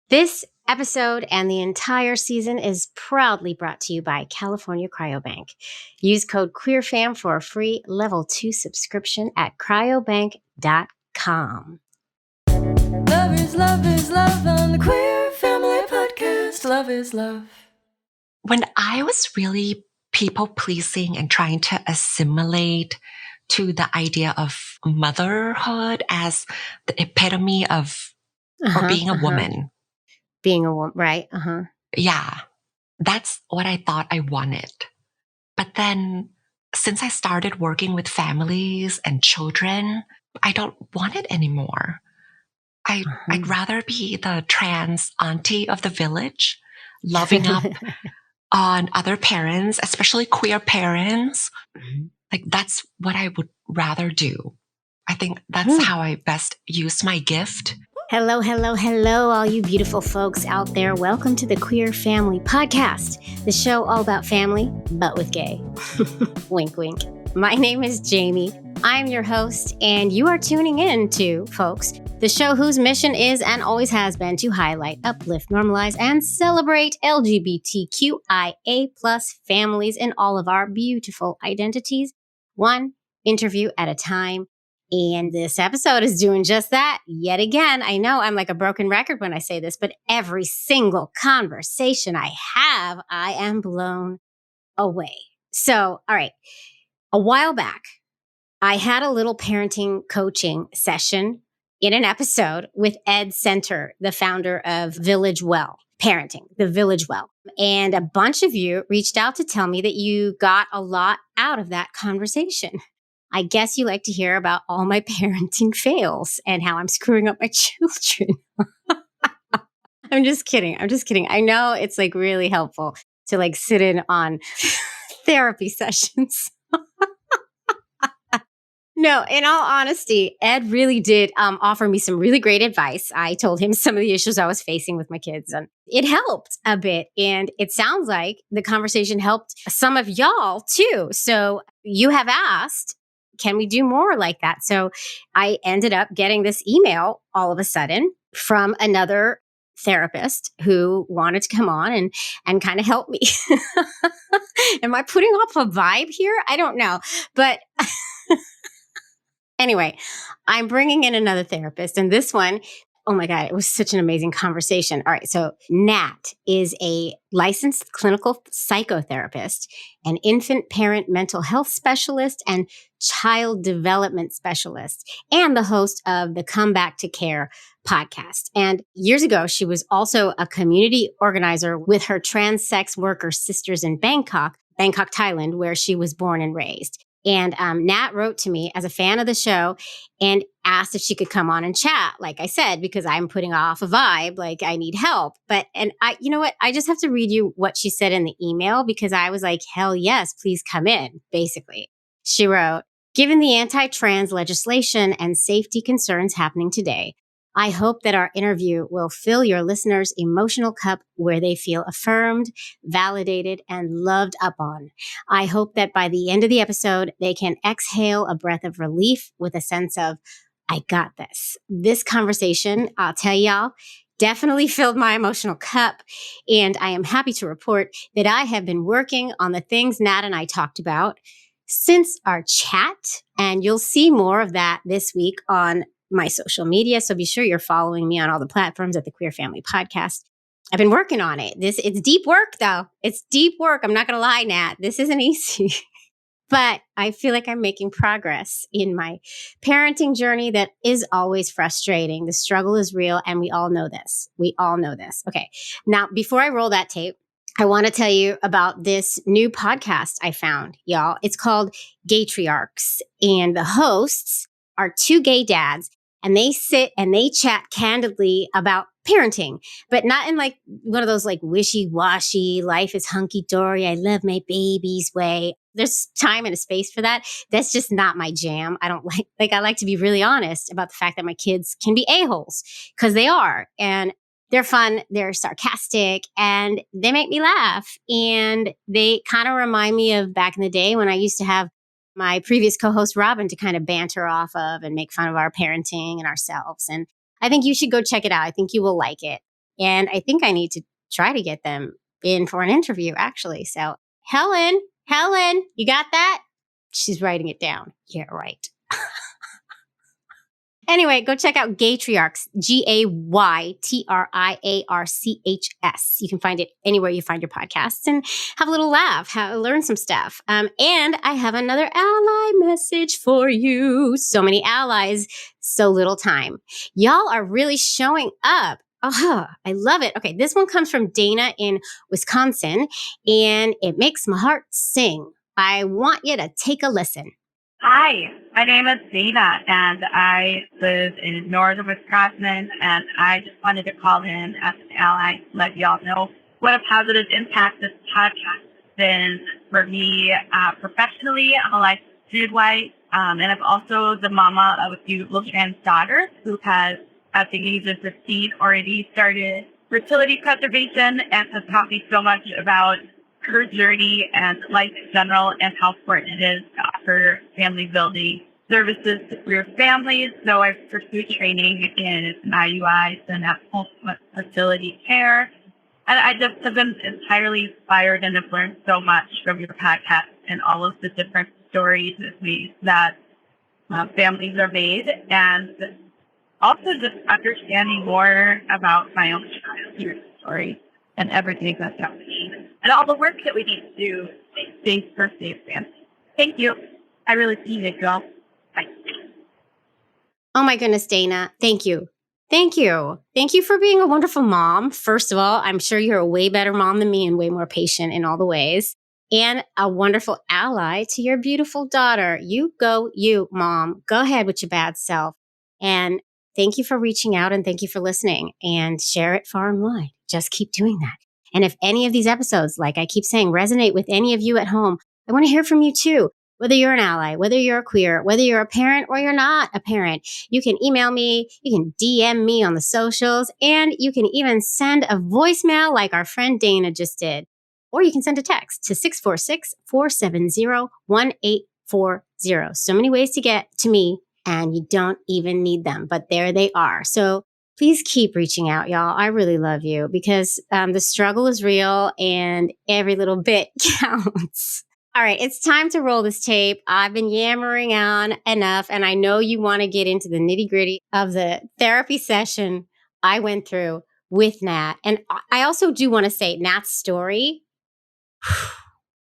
This episode and the entire season is proudly brought to you by California Cryobank. Use code QueerFam for a free level 2 subscription at cryobank.com. Love is love on the Queer Family Podcast. Love is love. When I was really people-pleasing and trying to assimilate to the idea of motherhood as the epitome of or being a woman. Being a woman, right? Yeah, that's what I thought I wanted. But then since I started working with families and children, I don't want it anymore. I'd rather be the trans auntie of the village, loving up on other parents, especially queer parents. Like that's what I would rather do. I think that's how I best use my gift. Hello, all you beautiful folks out there. Welcome to the Queer Family Podcast, the show all about family, but with gay. Wink, wink. My name is Jamie. I'm your host, and you are tuning in to, folks, the show whose mission is and always has been to highlight, uplift, normalize, and celebrate LGBTQIA+ families in all of our beautiful identities, one interview at a time. And this episode is doing just that yet again. I know I'm like a broken record when I say this, but every single conversation I have, I am blown away. So, all right. A while back, I had a little parenting coaching session in an episode with Ed Center, the founder of Village Well Parenting, the Village Well. And a bunch of you reached out to tell me that you got a lot out of that conversation. I guess you like to hear about all my parenting fails and how I'm screwing up my children. I'm just kidding. I know it's like really helpful to like sit in on therapy sessions. No, in all honesty, Ed really did offer me some really great advice. I told him some of the issues I was facing with my kids, and it helped a bit. And it sounds like the conversation helped some of y'all too. So you have asked, can we do more like that? So I ended up getting this email all of a sudden from another therapist who wanted to come on and kind of help me. Am I putting off a vibe here? I don't know. But anyway, I'm bringing in another therapist, and this one, oh my God, it was such an amazing conversation. All right. So Nat is a licensed clinical psychotherapist, an infant parent mental health specialist, and child development specialist, and the host of the Come Back to Care podcast. And years ago, she was also a community organizer with her trans sex worker sisters in Bangkok, Thailand, where she was born and raised. And Nat wrote to me as a fan of the show and asked if she could come on and chat, like I said, because I'm putting off a vibe, like I need help. And you know what? I just have to read you what she said in the email because I was like, hell yes, please come in, basically. She wrote, given the anti-trans legislation and safety concerns happening today, I hope that our interview will fill your listeners' emotional cup where they feel affirmed, validated, and loved up on. I hope that by the end of the episode, they can exhale a breath of relief with a sense of, I got this. This conversation, I'll tell y'all, definitely filled my emotional cup. And I am happy to report that I have been working on the things Nat and I talked about since our chat. And you'll see more of that this week on my social media. So be sure you're following me on all the platforms at the Queer Family Podcast. I've been working on it. It's deep work though. It's deep work. I'm not going to lie, Nat. This isn't easy, but I feel like I'm making progress in my parenting journey that is always frustrating. The struggle is real and we all know this. Okay. Now, before I roll that tape, I want to tell you about this new podcast I found, y'all. It's called Gaytriarchs, and the hosts are two gay dads, and they sit and they chat candidly about parenting, but not in like one of those like wishy-washy, life is hunky-dory, I love my babies way. There's time and a space for that. That's just not my jam. I don't I like to be really honest about the fact that my kids can be a-holes, because they are. And they're fun, they're sarcastic, and they make me laugh. And they kind of remind me of back in the day when I used to have my previous co-host, Robin, to kind of banter off of and make fun of our parenting and ourselves. And I think you should go check it out. I think you will like it. And I think I need to try to get them in for an interview, actually. So, Helen, you got that? She's writing it down. Yeah, right. Anyway, go check out Gaytriarchs, Gaytriarchs. You can find it anywhere you find your podcasts and have a little laugh, learn some stuff. And I have another ally message for you. So many allies, so little time. Y'all are really showing up. Oh, I love it. Okay, this one comes from Dana in Wisconsin, and it makes my heart sing. I want you to take a listen. Hi, my name is Dana, and I live in northern Wisconsin, and I just wanted to call in as an ally to let y'all know what a positive impact this podcast has been for me professionally. I'm a licensed midwife, and I'm also the mama of a beautiful trans daughter who has, at the age of 15, already started fertility preservation and has taught me so much about her journey and life in general and how important it is to offer family building services to queer families. So I've pursued training in IUIs and at fertility care. And I just have been entirely inspired and have learned so much from your podcast and all of the different stories and ways that families are made. And also just understanding more about my own childhood story and everything that's happening, and all the work that we need to do to make things for safe families. Thank you. I really appreciate it, girl. Bye. Oh my goodness, Dana. Thank you. Thank you. Thank you for being a wonderful mom. First of all, I'm sure you're a way better mom than me and way more patient in all the ways. And a wonderful ally to your beautiful daughter. You go, you, mom. Go ahead with your bad self. And thank you for reaching out and thank you for listening, and share it far and wide. Just keep doing that. And if any of these episodes, like I keep saying, resonate with any of you at home, I want to hear from you too. Whether you're an ally, whether you're a queer, whether you're a parent or you're not a parent, you can email me, you can DM me on the socials, and you can even send a voicemail like our friend Dana just did. Or you can send a text to 646-470-1840. So many ways to get to me, and you don't even need them, but there they are. So please keep reaching out, y'all. I really love you because the struggle is real and every little bit counts. All right, it's time to roll this tape. I've been yammering on enough, and I know you want to get into the nitty gritty of the therapy session I went through with Nat. And I also do want to say Nat's story.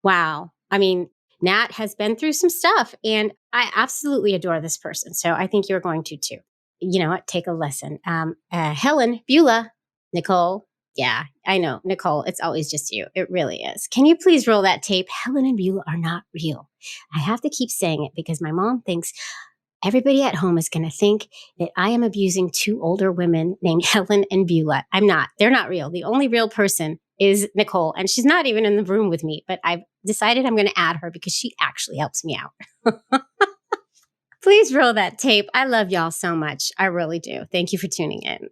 Wow. I mean, Nat has been through some stuff, and I absolutely adore this person. So I think you're going to too. You know what? Take a lesson. Helen, Beulah, Nicole. Yeah, I know. Nicole, it's always just you. It really is. Can you please roll that tape? Helen and Beulah are not real. I have to keep saying it because my mom thinks everybody at home is going to think that I am abusing two older women named Helen and Beulah. I'm not. They're not real. The only real person is Nicole, and she's not even in the room with me, but I've decided I'm going to add her because she actually helps me out. Please roll that tape. I love y'all so much. I really do. Thank you for tuning in.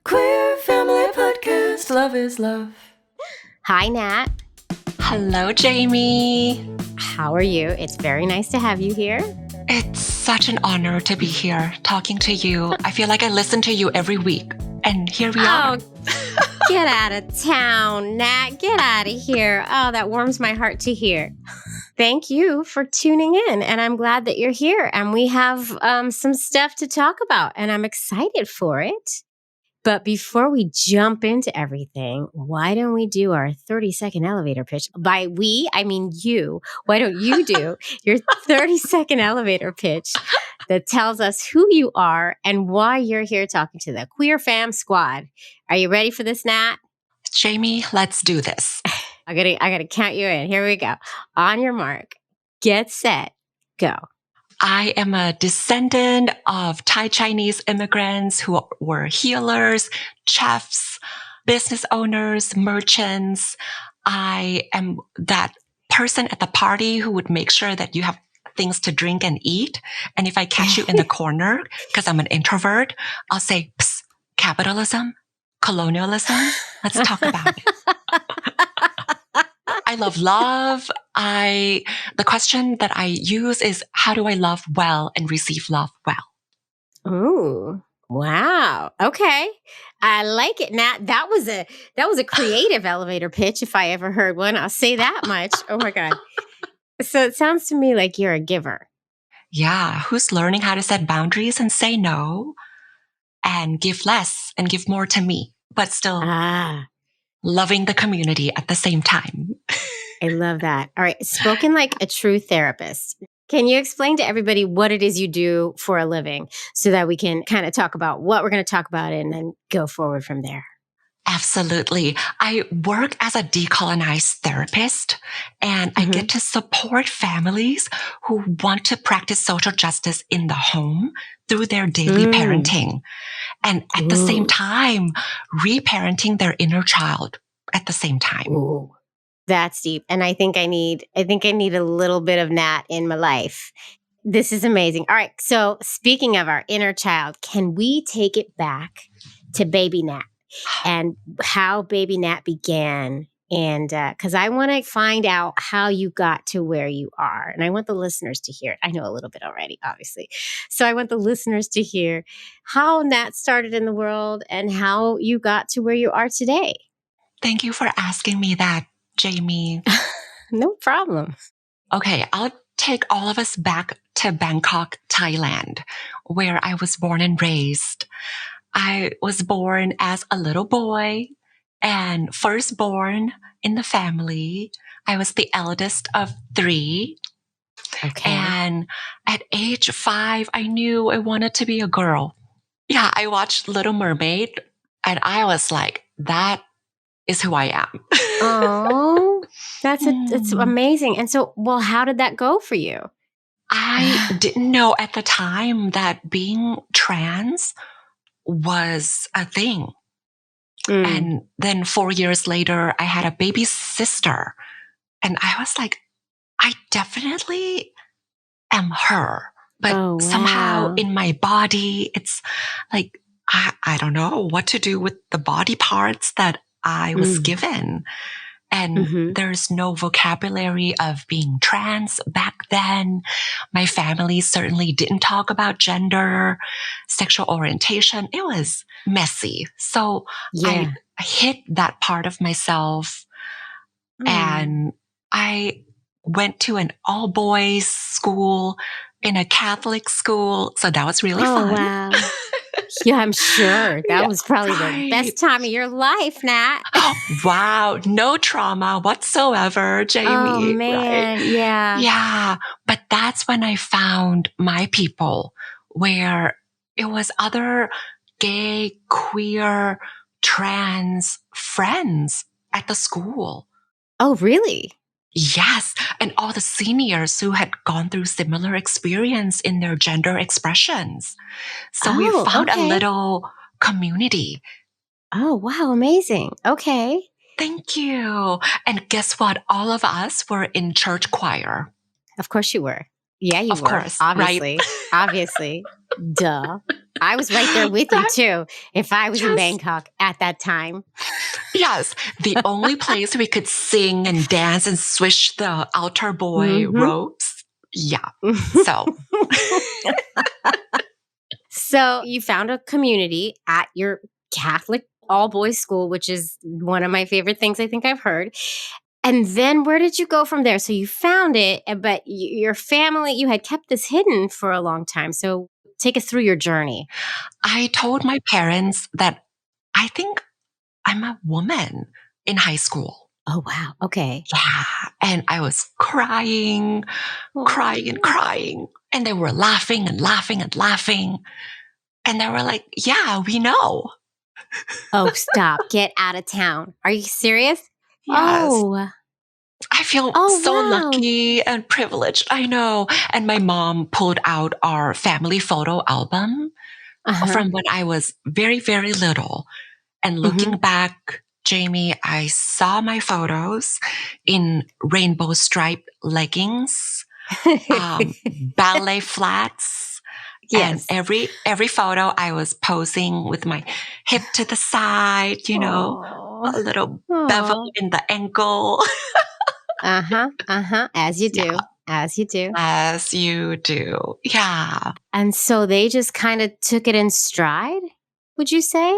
Queer Family Podcast. Love is love. Hi, Nat. Hello, Jamie. How are you? It's very nice to have you here. It's such an honor to be here talking to you. I feel like I listen to you every week. And here we are. Get out of town, Nat. Get out of here. Oh, that warms my heart to hear. Thank you for tuning in. And I'm glad that you're here. And we have some stuff to talk about. And I'm excited for it. But before we jump into everything, why don't we do our 30-second elevator pitch? By we, I mean you. Why don't you do your 30-second elevator pitch that tells us who you are and why you're here talking to the Queer Fam Squad? Are you ready for this, Nat? Jamie, let's do this. I gotta count you in. Here we go. On your mark, get set, go. I am a descendant of Thai Chinese immigrants who were healers, chefs, business owners, merchants. I am that person at the party who would make sure that you have things to drink and eat. And if I catch you in the corner, because I'm an introvert, I'll say, psst, capitalism, colonialism, let's talk about it. I love love. The question that I use is, how do I love well and receive love well? Ooh, Wow. Okay. I like it. Now that was a creative elevator pitch if I ever heard one. I'll say that much. Oh my God. So it sounds to me like you're a giver. Yeah, who's learning how to set boundaries and say no and give less and give more to me, but still Ah, loving the community at the same time. I love that. All right. Spoken like a true therapist. Can you explain to everybody what it is you do for a living so that we can kind of talk about what we're going to talk about and then go forward from there? Absolutely. I work as a decolonized therapist, and I get to support families who want to practice social justice in the home through their daily parenting. And at the same time, reparenting their inner child at the same time. Ooh, that's deep. And I think I need a little bit of Nat in my life. This is amazing. All right. So speaking of our inner child, can we take it back to baby Nat and how baby Nat began? And because I want to find out how you got to where you are. And I want the listeners to hear it. I know a little bit already, obviously. So I want the listeners to hear how Nat started in the world and how you got to where you are today. Thank you for asking me that, Jamie. No problem. Okay, I'll take all of us back to Bangkok, Thailand, where I was born and raised. I was born as a little boy and firstborn in the family. I was the eldest of 3. Okay. And at age 5, I knew I wanted to be a girl. Yeah, I watched Little Mermaid and I was like, that is who I am. Oh, it's amazing. And so, well, how did that go for you? I didn't know at the time that being trans was a thing. And then 4 years later, I had a baby sister. And I was like, I definitely am her. But somehow in my body, it's like, I don't know what to do with the body parts that I was given. And there's no vocabulary of being trans back then. My family certainly didn't talk about gender, sexual orientation. It was messy. So I hid that part of myself. And I went to an all boys school in a Catholic school. So that was really fun. Wow. Yeah, I'm sure. That was probably the best time of your life, Nat. Wow. No trauma whatsoever, Jamie. Oh, man. Right? Yeah. Yeah. But that's when I found my people, where it was other gay, queer, trans friends at the school. Oh, really? Yes. And all the seniors who had gone through similar experience in their gender expressions. So we found a little community. Oh, wow. Amazing. Okay. Thank you. And guess what? All of us were in church choir. Of course you were. Yeah, you of were. Course, obviously. Right? Obviously. Duh. I was right there with you too, if I was in Bangkok at that time. Yes. The only place we could sing and dance and swish the altar boy robes. Yeah. So. So you found a community at your Catholic all-boys school, which is one of my favorite things I think I've heard. And then where did you go from there? So you found it, but your family, you had kept this hidden for a long time. So take us through your journey. I told my parents that I think I'm a woman in high school. Oh, wow. Okay. Yeah. And I was crying. And they were laughing and laughing and laughing. And they were like, yeah, we know. Oh, stop. Get out of town. Are you serious? Yes. Oh. I feel so lucky and privileged. I know. And my mom pulled out our family photo album from when I was very, very little. And looking back, Jamie, I saw my photos in rainbow striped leggings, ballet flats. Yes. And every photo I was posing with my hip to the side, a little bevel in the ankle. As you do. As you do. As you do. Yeah. And so they just kind of took it in stride, would you say?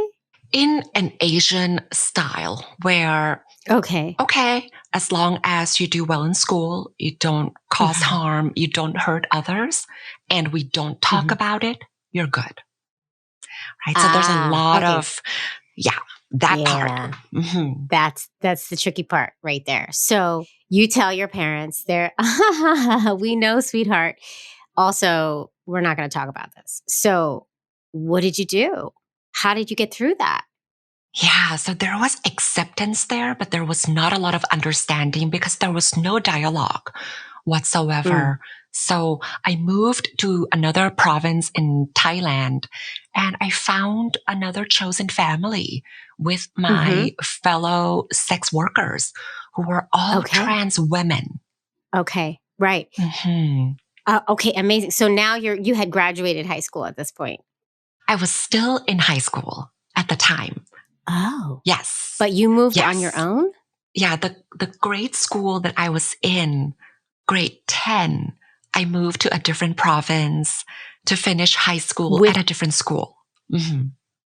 In an Asian style where, Okay. okay, as long as you do well in school, you don't cause harm, you don't hurt others, and we don't talk about it, you're good. Right? So there's a lot of, that part. Mm-hmm. That's the tricky part right there. So you tell your parents, we know, sweetheart. Also, we're not going to talk about this. So what did you do? How did you get through that? Yeah, so there was acceptance there, but there was not a lot of understanding because there was no dialogue whatsoever. So I moved to another province in Thailand and I found another chosen family with my fellow sex workers who were all trans women. Okay, right. Okay, amazing. So now you had graduated high school at this point. I was still in high school at the time. Oh. Yes. But you moved on your own? Yeah, the grade school that I was in, grade 10, I moved to a different province to finish high school at a different school.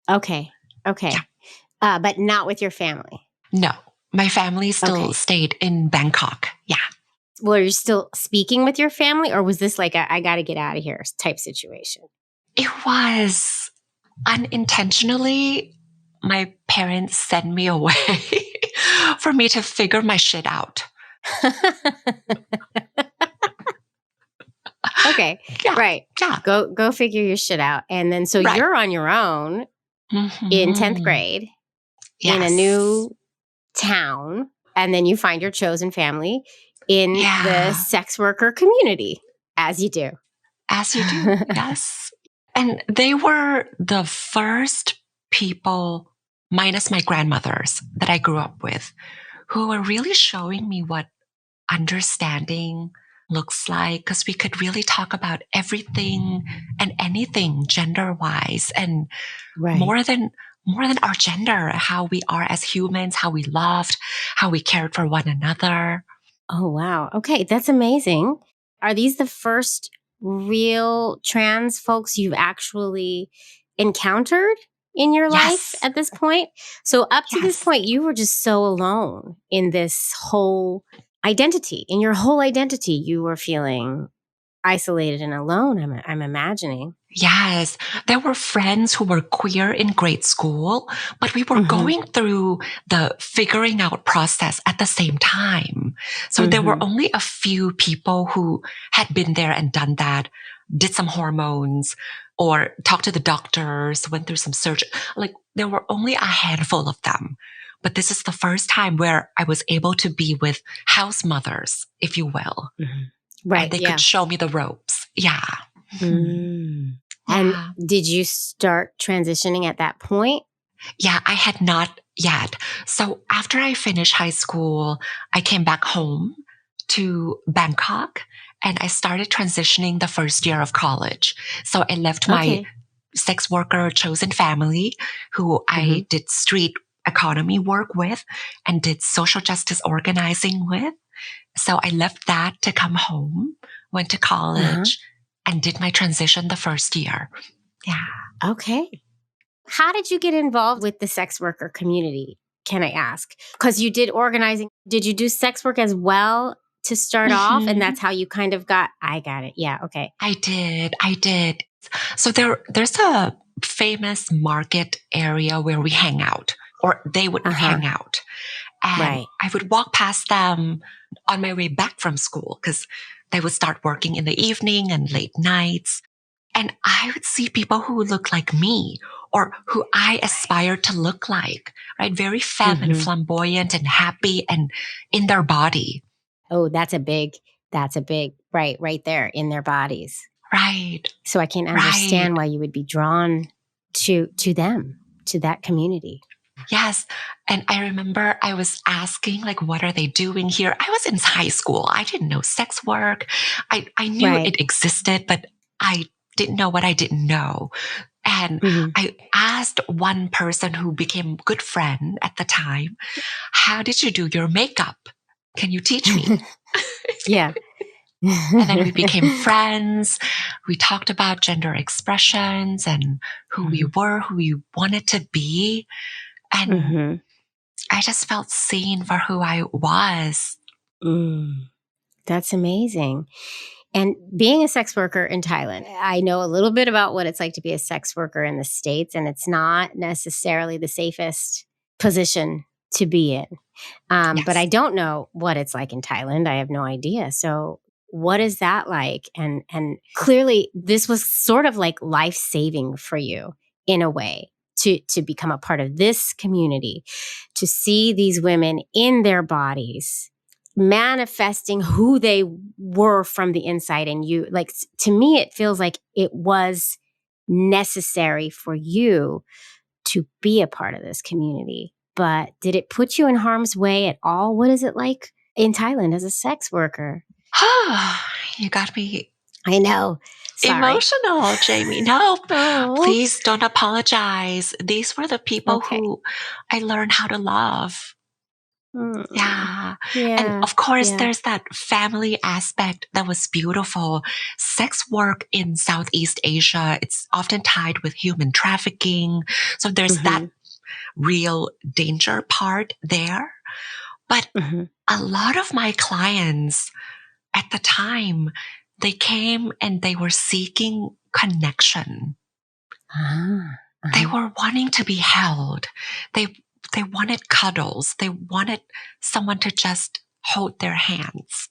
Okay. Yeah. But not with your family? No. My family still stayed in Bangkok. Yeah. Were you still speaking with your family or was this like I got to get out of here type situation? It was unintentionally. My parents sent me away for me to figure my shit out. Okay. Yeah. Right. Yeah. Go figure your shit out. And then so you're on your own in 10th grade in a new town. And then you find your chosen family in the sex worker community, as you do. As you do. Yes. And they were the first people, minus my grandmothers that I grew up with, who were really showing me what understanding looks like, because we could really talk about everything and anything gender-wise and more than our gender, how we are as humans, how we loved, how we cared for one another. Oh, wow. Okay, that's amazing. Are these the first real trans folks you've actually encountered in your life at this point? So up to this point, you were just so alone in this whole identity. In your whole identity, you were feeling isolated and alone, I'm imagining. Yes. There were friends who were queer in grade school, but we were going through the figuring out process at the same time. So there were only a few people who had been there and done that, did some hormones or talked to the doctors, went through some surgery. Like there were only a handful of them. But this is the first time where I was able to be with house mothers, if you will. Right. And they could show me the ropes. Yeah. And did you start transitioning at that point? Yeah, I had not yet. So after I finished high school, I came back home to Bangkok and I started transitioning the first year of college. So I left my sex worker chosen family who I did street economy work with and did social justice organizing with. So I left that to come home, went to college, and did my transition the first year. Yeah. Okay. How did you get involved with the sex worker community, can I ask? Because you did organizing. Did you do sex work as well to start off? And that's how you kind of I got it. Yeah. Okay. I did. So there's a famous market area where we hang out, or they would hang out. And I would walk past them on my way back from school because they would start working in the evening and late nights. And I would see people who look like me or who I aspired to look like, right? Very femme and flamboyant and happy and in their body. Oh, that's a big, right there in their bodies. Right. So I can understand why you would be drawn to them, to that community. Yes. And I remember I was asking, like, what are they doing here? I was in high school. I didn't know sex work. I knew it existed, but I didn't know what I didn't know. And I asked one person who became a good friend at the time, how did you do your makeup? Can you teach me? Yeah. And then we became friends. We talked about gender expressions and who we were, who we wanted to be. And I just felt seen for who I was. That's amazing. And being a sex worker in Thailand, I know a little bit about what it's like to be a sex worker in the States, and it's not necessarily the safest position to be in. But I don't know what it's like in Thailand. I have no idea. So what is that like? And clearly this was sort of like life-saving for you in a way to become a part of this community, to see these women in their bodies manifesting who they were from the inside. And you, like, to me, it feels like it was necessary for you to be a part of this community. But did it put you in harm's way at all? What is it like in Thailand as a sex worker? You got me. I know. Sorry. Emotional, Jamie. No, Oh. please don't apologize. These were the people who I learned how to love. Yeah. And of course, there's that family aspect that was beautiful. Sex work in Southeast Asia, it's often tied with human trafficking. So there's that real danger part there. But a lot of my clients at the time, they came and they were seeking connection. They were wanting to be held. They wanted cuddles. They wanted someone to just hold their hands.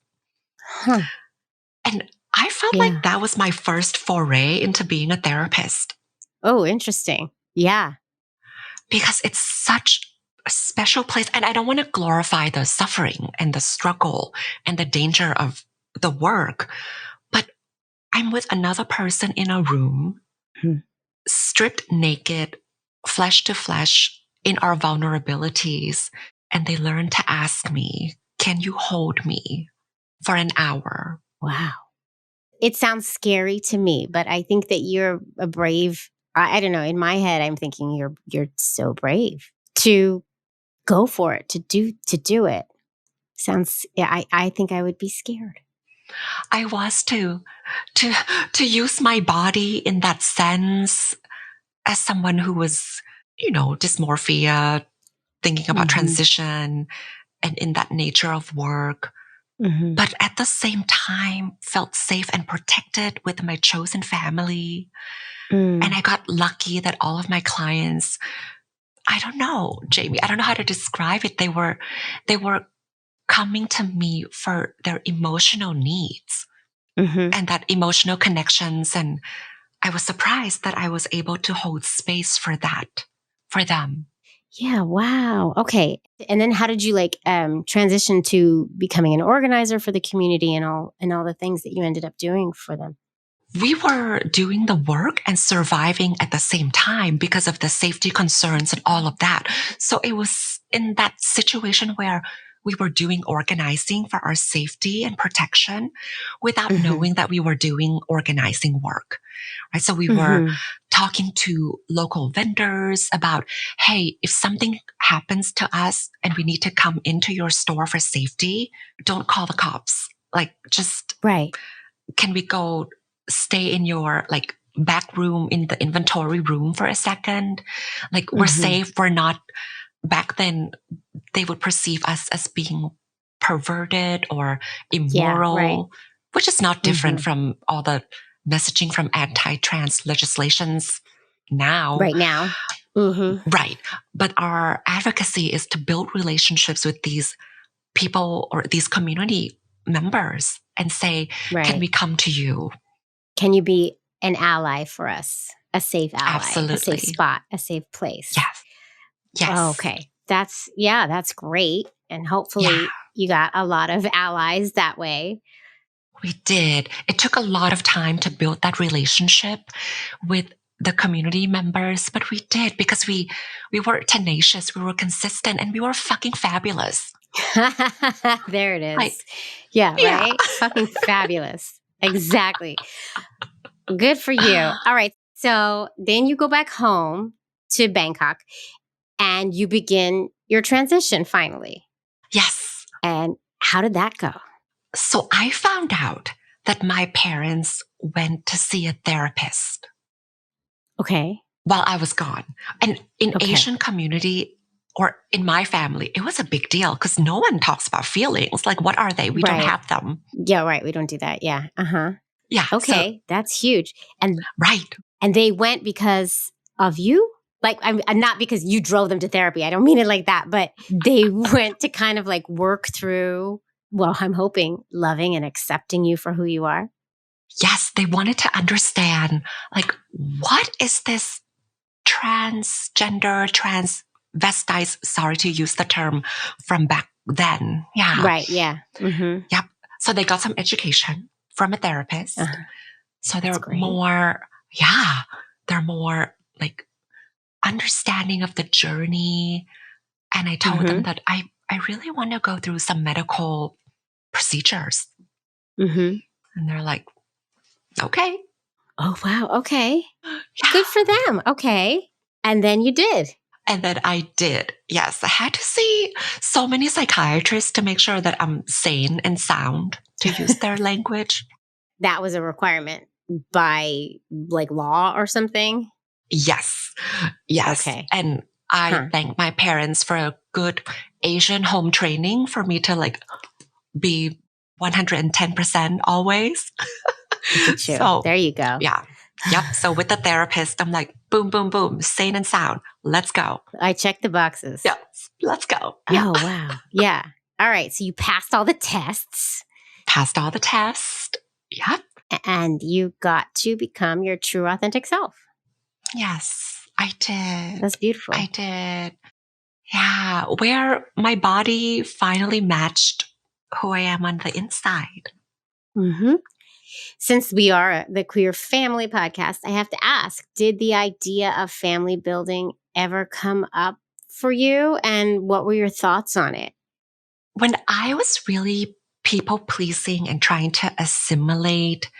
And I felt like that was my first foray into being a therapist. Oh, interesting. Yeah. Because it's such a special place. And I don't want to glorify the suffering and the struggle and the danger of the work. But I'm with another person in a room, stripped naked, flesh to flesh, in our vulnerabilities, and they learn to ask me, can you hold me for an hour? Wow. It sounds scary to me, but I think that you're a brave, I don't know, in my head, I'm thinking you're so brave to go for it, to do it. Sounds, I think I would be scared. I was to use my body in that sense as someone who was, dysmorphia, thinking about transition and in that nature of work. But at the same time, felt safe and protected with my chosen family. And I got lucky that all of my clients, I don't know, Jamie, I don't know how to describe it. They were coming to me for their emotional needs and that emotional connections. And I was surprised that I was able to hold space for that, for them. Yeah. Wow. Okay. And then how did you transition to becoming an organizer for the community and all the things that you ended up doing for them? We were doing the work and surviving at the same time because of the safety concerns and all of that. So it was in that situation where we were doing organizing for our safety and protection without knowing that we were doing organizing work, right? So we were talking to local vendors about, hey, if something happens to us and we need to come into your store for safety, don't call the cops. Just can we go stay in your back room in the inventory room for a second? We're safe. We're not. Back then, they would perceive us as being perverted or immoral, which is not different from all the messaging from anti-trans legislations now. Right now. Right. But our advocacy is to build relationships with these people or these community members and say, can we come to you? Can you be an ally for us? A safe ally. Absolutely. A safe spot, a safe place. Yes. Yes. Oh, okay. That's great. And hopefully you got a lot of allies that way. We did. It took a lot of time to build that relationship with the community members, but we did because we were tenacious, we were consistent, and we were fucking fabulous. There it is. Right? Fucking fabulous. Exactly. Good for you. All right. So then you go back home to Bangkok and you begin your transition finally. Yes. And how did that go? So I found out that my parents went to see a therapist Okay. while I was gone. And in Okay. Asian community or in my family, it was a big deal because no one talks about feelings. Like, what are they? We don't Right. have them. Yeah, right. We don't do that. Yeah. Uh-huh. Yeah. Okay. That's huge. And Right. they went because of you? Like, I'm not because you drove them to therapy. I don't mean it like that, but they went to kind of like work through, well, I'm hoping loving and accepting you for who you are. Yes, they wanted to understand, like, what is this transgender, transvestites, sorry to use the term from back then. Yeah. Right. Yeah. Mm-hmm. Yep. So they got some education from a therapist. Uh-huh. So they're That's great. they're more like understanding of the journey. And I told them that I really want to go through some medical procedures. Mm-hmm. And they're like, okay. Oh, wow. Okay. Yeah. Good for them. Okay. And then you did. And then I did. Yes. I had to see so many psychiatrists to make sure that I'm sane and sound to use their language. That was a requirement by like law or something? Yes. Yes. Okay. And I thank my parents for a good Asian home training for me to like be 110% always. So there you go. Yeah. Yep. So with the therapist, I'm like, boom, boom, boom, sane and sound. Let's go. I checked the boxes. Yeah. Let's go. Yeah. Oh, wow. Yeah. All right. So you passed all the tests. Passed all the tests. Yep. And you got to become your true, authentic self. Yes, I did. That's beautiful. I did. Yeah. Where my body finally matched who I am on the inside. Mm-hmm. Since we are the Queer Family Podcast, I have to ask, did the idea of family building ever come up for you? And what were your thoughts on it? When I was really people pleasing and trying to assimilate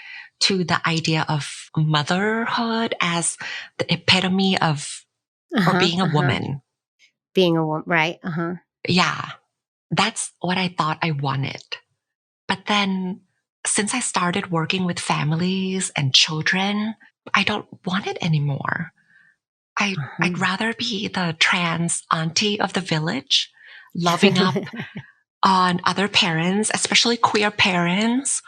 to the idea of motherhood as the epitome of or being a woman. Being a woman, right? Uh-huh. Yeah. That's what I thought I wanted. But then since I started working with families and children, I don't want it anymore. I'd rather be the trans auntie of the village, loving up on other parents, especially queer parents.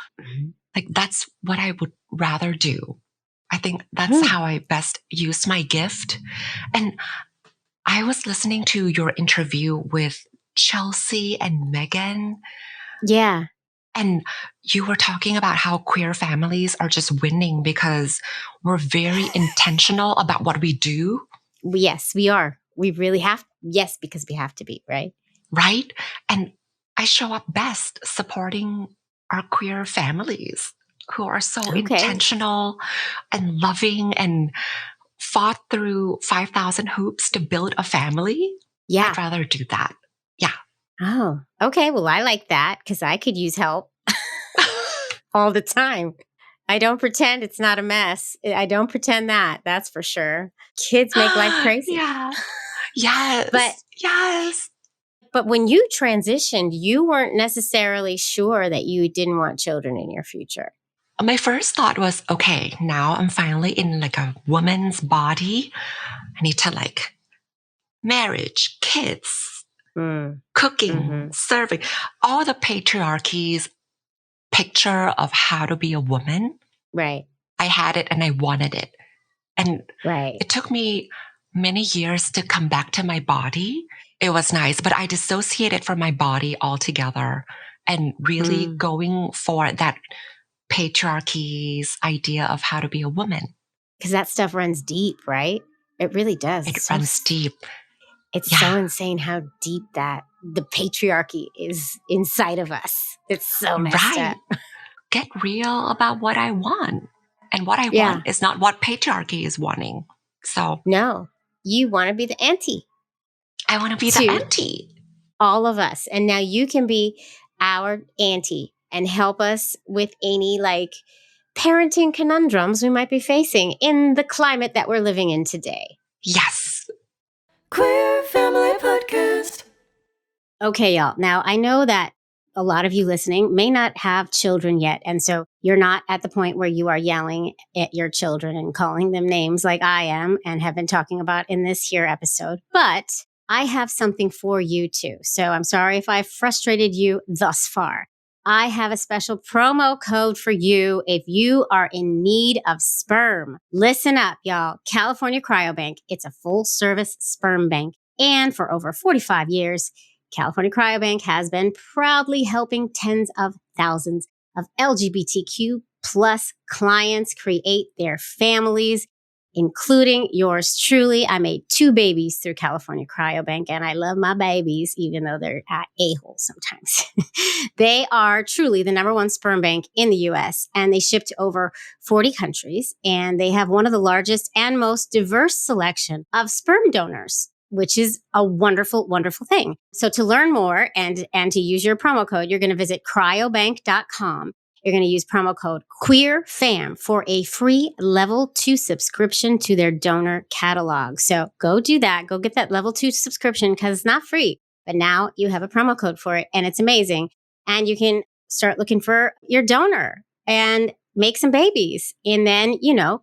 Like that's what I would rather do. I think that's how I best use my gift. And I was listening to your interview with Chelsea and Megan. Yeah. And you were talking about how queer families are just winning because we're very intentional about what we do. Yes, we are. We really have. Yes, because we have to be, right? Right. And I show up best supporting our queer families who are so intentional and loving and fought through 5,000 hoops to build a family. Yeah. I'd rather do that. Yeah. Oh, okay. Well, I like that because I could use help all the time. I don't pretend it's not a mess. I don't pretend that. That's for sure. Kids make life crazy. Yeah. Yes. But when you transitioned, you weren't necessarily sure that you didn't want children in your future. My first thought was, okay, now I'm finally in like a woman's body. I need to like marriage, kids, cooking, serving, all the patriarchy's picture of how to be a woman. Right. I had it and I wanted it. And it took me many years to come back to my body. It was nice, but I dissociated from my body altogether and really going for that patriarchy's idea of how to be a woman. Because that stuff runs deep, right? It really does. It runs deep. It's so insane how deep that the patriarchy is inside of us. It's so messed up. Get real about what I want. And what I want is not what patriarchy is wanting. So no, you want to be the auntie. I want to be the auntie. All of us. And now you can be our auntie and help us with any like parenting conundrums we might be facing in the climate that we're living in today. Yes. Queer Family Podcast. Okay, y'all. Now, I know that a lot of you listening may not have children yet. And so you're not at the point where you are yelling at your children and calling them names like I am and have been talking about in this here episode. But I have something for you too. So I'm sorry if I've frustrated you thus far. I have a special promo code for you if you are in need of sperm. Listen up, y'all. California Cryobank. It's a full service sperm bank. And for over 45 years, California Cryobank has been proudly helping tens of thousands of LGBTQ plus clients create their families, including yours truly. I made 2 babies through California Cryobank, and I love my babies, even though they're a-holes sometimes. They are truly the #1 sperm bank in the U.S., and they ship to over 40 countries, and they have one of the largest and most diverse selection of sperm donors, which is a wonderful, wonderful thing. So to learn more and to use your promo code, you're going to visit cryobank.com. You're going to use promo code QueerFam for a free level 2 subscription to their donor catalog. So go do that. Go get that level 2 subscription because it's not free, but now you have a promo code for it and it's amazing. And you can start looking for your donor and make some babies and then,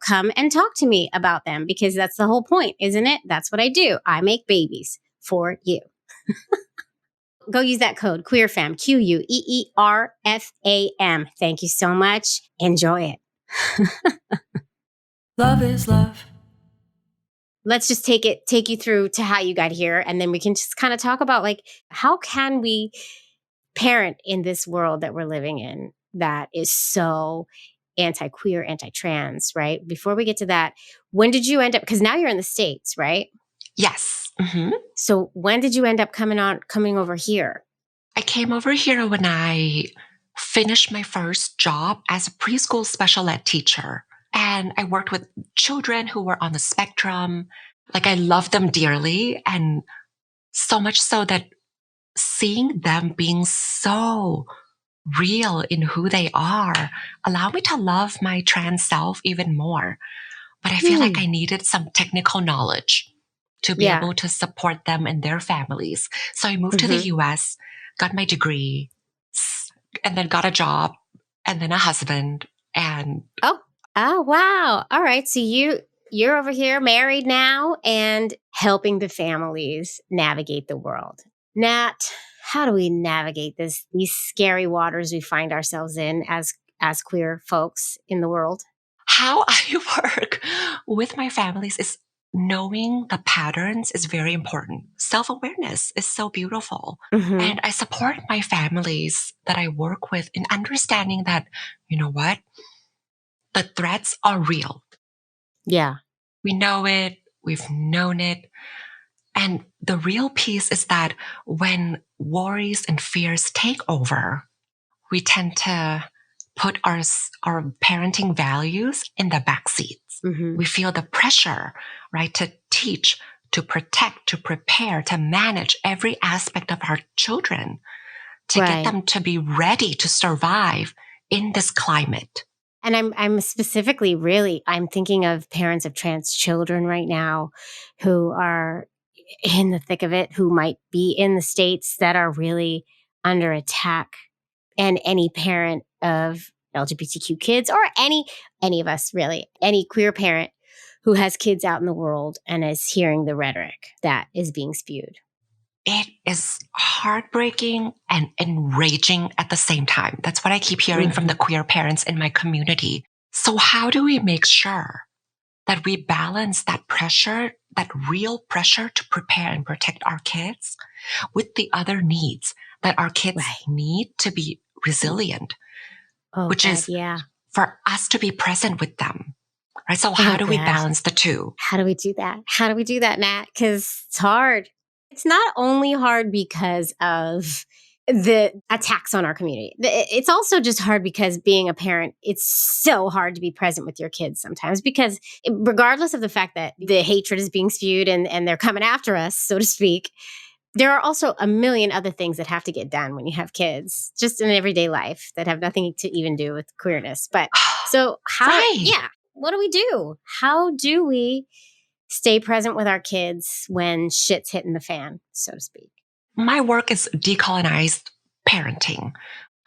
come and talk to me about them because that's the whole point, isn't it? That's what I do. I make babies for you. Go use that code, QueerFam, QUEERFAM. Thank you so much. Enjoy it. Love is love. Let's just take you through to how you got here. And then we can just kind of talk about how can we parent in this world that we're living in that is so anti-queer, anti-trans, right? Before we get to that, when did you end up, because now you're in the States, right? Yes. Mm-hmm. So when did you end up coming over here? I came over here when I finished my first job as a preschool special ed teacher. And I worked with children who were on the spectrum. I loved them dearly. And so much so that seeing them being so real in who they are allowed me to love my trans self even more. But I feel like I needed some technical knowledge to be able to support them and their families. So I moved to the US, got my degree, and then got a job, and then a husband. And oh wow. All right. So you're over here married now and helping the families navigate the world. Nat, how do we navigate these scary waters we find ourselves in as queer folks in the world? How I work with my families is knowing the patterns is very important. Self-awareness is so beautiful. Mm-hmm. And I support my families that I work with in understanding that, the threats are real. Yeah. We know it. We've known it. And the real piece is that when worries and fears take over, we tend to put our parenting values in the backseat. Mm-hmm. We feel the pressure, right, to teach, to protect, to prepare, to manage every aspect of our children, to get them to be ready to survive in this climate. And I'm specifically I'm thinking of parents of trans children right now who are in the thick of it, who might be in the States that are really under attack. And any parent of LGBTQ kids or any of us really, any queer parent who has kids out in the world and is hearing the rhetoric that is being spewed. It is heartbreaking and enraging at the same time. That's what I keep hearing from the queer parents in my community. So how do we make sure that we balance that pressure, that real pressure to prepare and protect our kids with the other needs that our kids need to be resilient, which is for us to be present with them. Right? So how do we balance the two? How do we do that? How do we do that, Nat? Because it's hard. It's not only hard because of the attacks on our community. It's also just hard because being a parent, it's so hard to be present with your kids sometimes because regardless of the fact that the hatred is being spewed and they're coming after us, so to speak, there are also a million other things that have to get done when you have kids, just in everyday life that have nothing to even do with queerness. But so what do we do? How do we stay present with our kids when shit's hitting the fan, so to speak? My work is Decolonized parenting.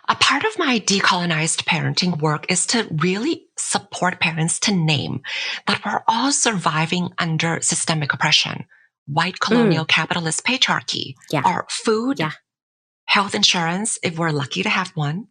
A part of my decolonized parenting work is to really support parents to name that we're all surviving under systemic oppression, white colonial capitalist patriarchy, Yeah. our food, Yeah. health insurance, if we're lucky to have one,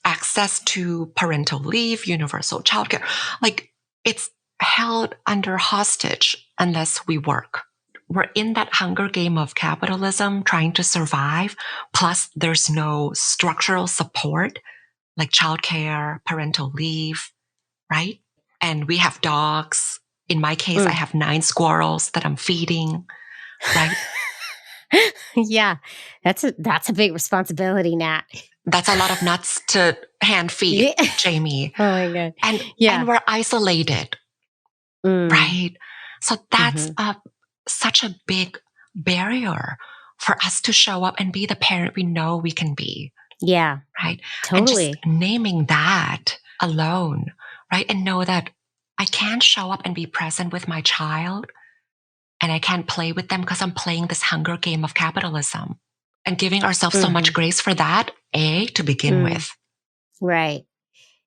access to parental leave, universal childcare. Like, it's held under hostage unless we work. We're in that hunger game of capitalism trying to survive. Plus, there's no structural support like childcare, parental leave, right? And we have dogs. In my case, I have 9 squirrels that I'm feeding, right? Yeah. That's a big responsibility, Nat. That's a lot of nuts to hand feed, Yeah. Jamie. Oh my God. And we're isolated, right? So that's such a big barrier for us to show up and be the parent we know we can be. Yeah. Right? Totally. And just naming that alone, right? And know that I can show up and be present with my child, and I can't play with them because I'm playing this hunger game of capitalism, and giving ourselves so much grace for that, to begin with. Right.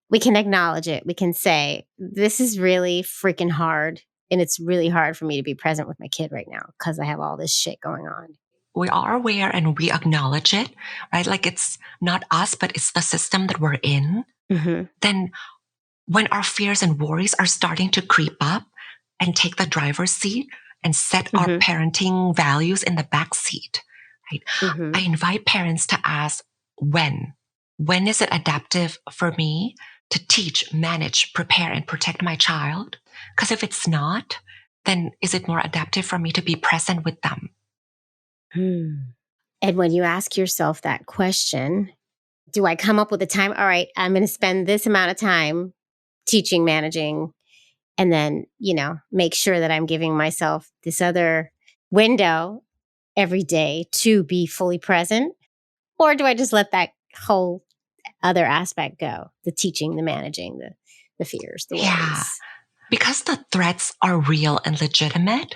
We can acknowledge it. We can say, this is really freaking hard. And it's really hard for me to be present with my kid right now because I have all this shit going on. We are aware and we acknowledge it, right? Like, it's not us, but it's the system that we're in. Then when our fears and worries are starting to creep up and take the driver's seat and set our parenting values in the back seat, right? I invite parents to ask, when is it adaptive for me to teach, manage, prepare, and protect my child? Because if it's not, then is it more adaptive for me to be present with them? And when you ask yourself that question, do I come up with a time? All right, I'm going to spend this amount of time teaching, managing, and then, make sure that I'm giving myself this other window every day to be fully present? Or do I just let that whole other aspect go? The teaching, the managing, the fears, the worries. Yeah, because the threats are real and legitimate,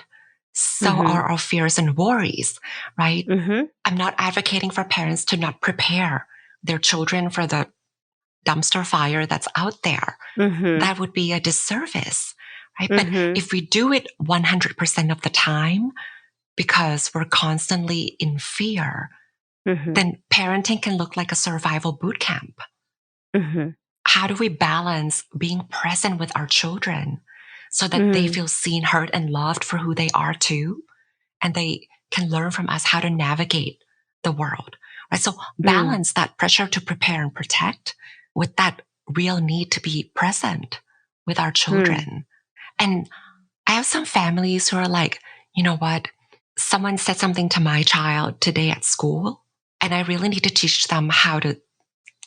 so are our fears and worries, right? I'm not advocating for parents to not prepare their children for the dumpster fire that's out there. That would be a disservice, right? But if we do it 100% of the time because we're constantly in fear, then parenting can look like a survival boot camp. How do we balance being present with our children so that they feel seen, heard, and loved for who they are too? And they can learn from us how to navigate the world, right? So balance that pressure to prepare and protect with that real need to be present with our children. And I have some families who are like, you know what? Someone said something to my child today at school, and I really need to teach them how to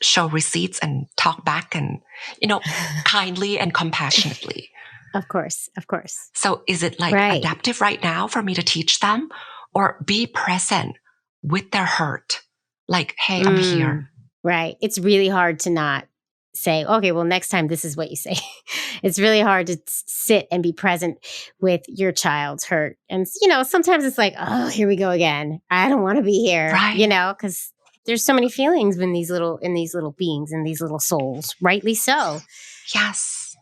show receipts and talk back and, kindly and compassionately. Of course. So is it adaptive right now for me to teach them, or be present with their hurt? Like, hey, I'm here. Right. It's really hard to not say, okay, well, next time this is what you say. It's really hard to sit and be present with your child's hurt. And, sometimes it's like, oh, here we go again. I don't want to be here, right. Because there's so many feelings in these little beings, in these little souls, rightly so. Yes.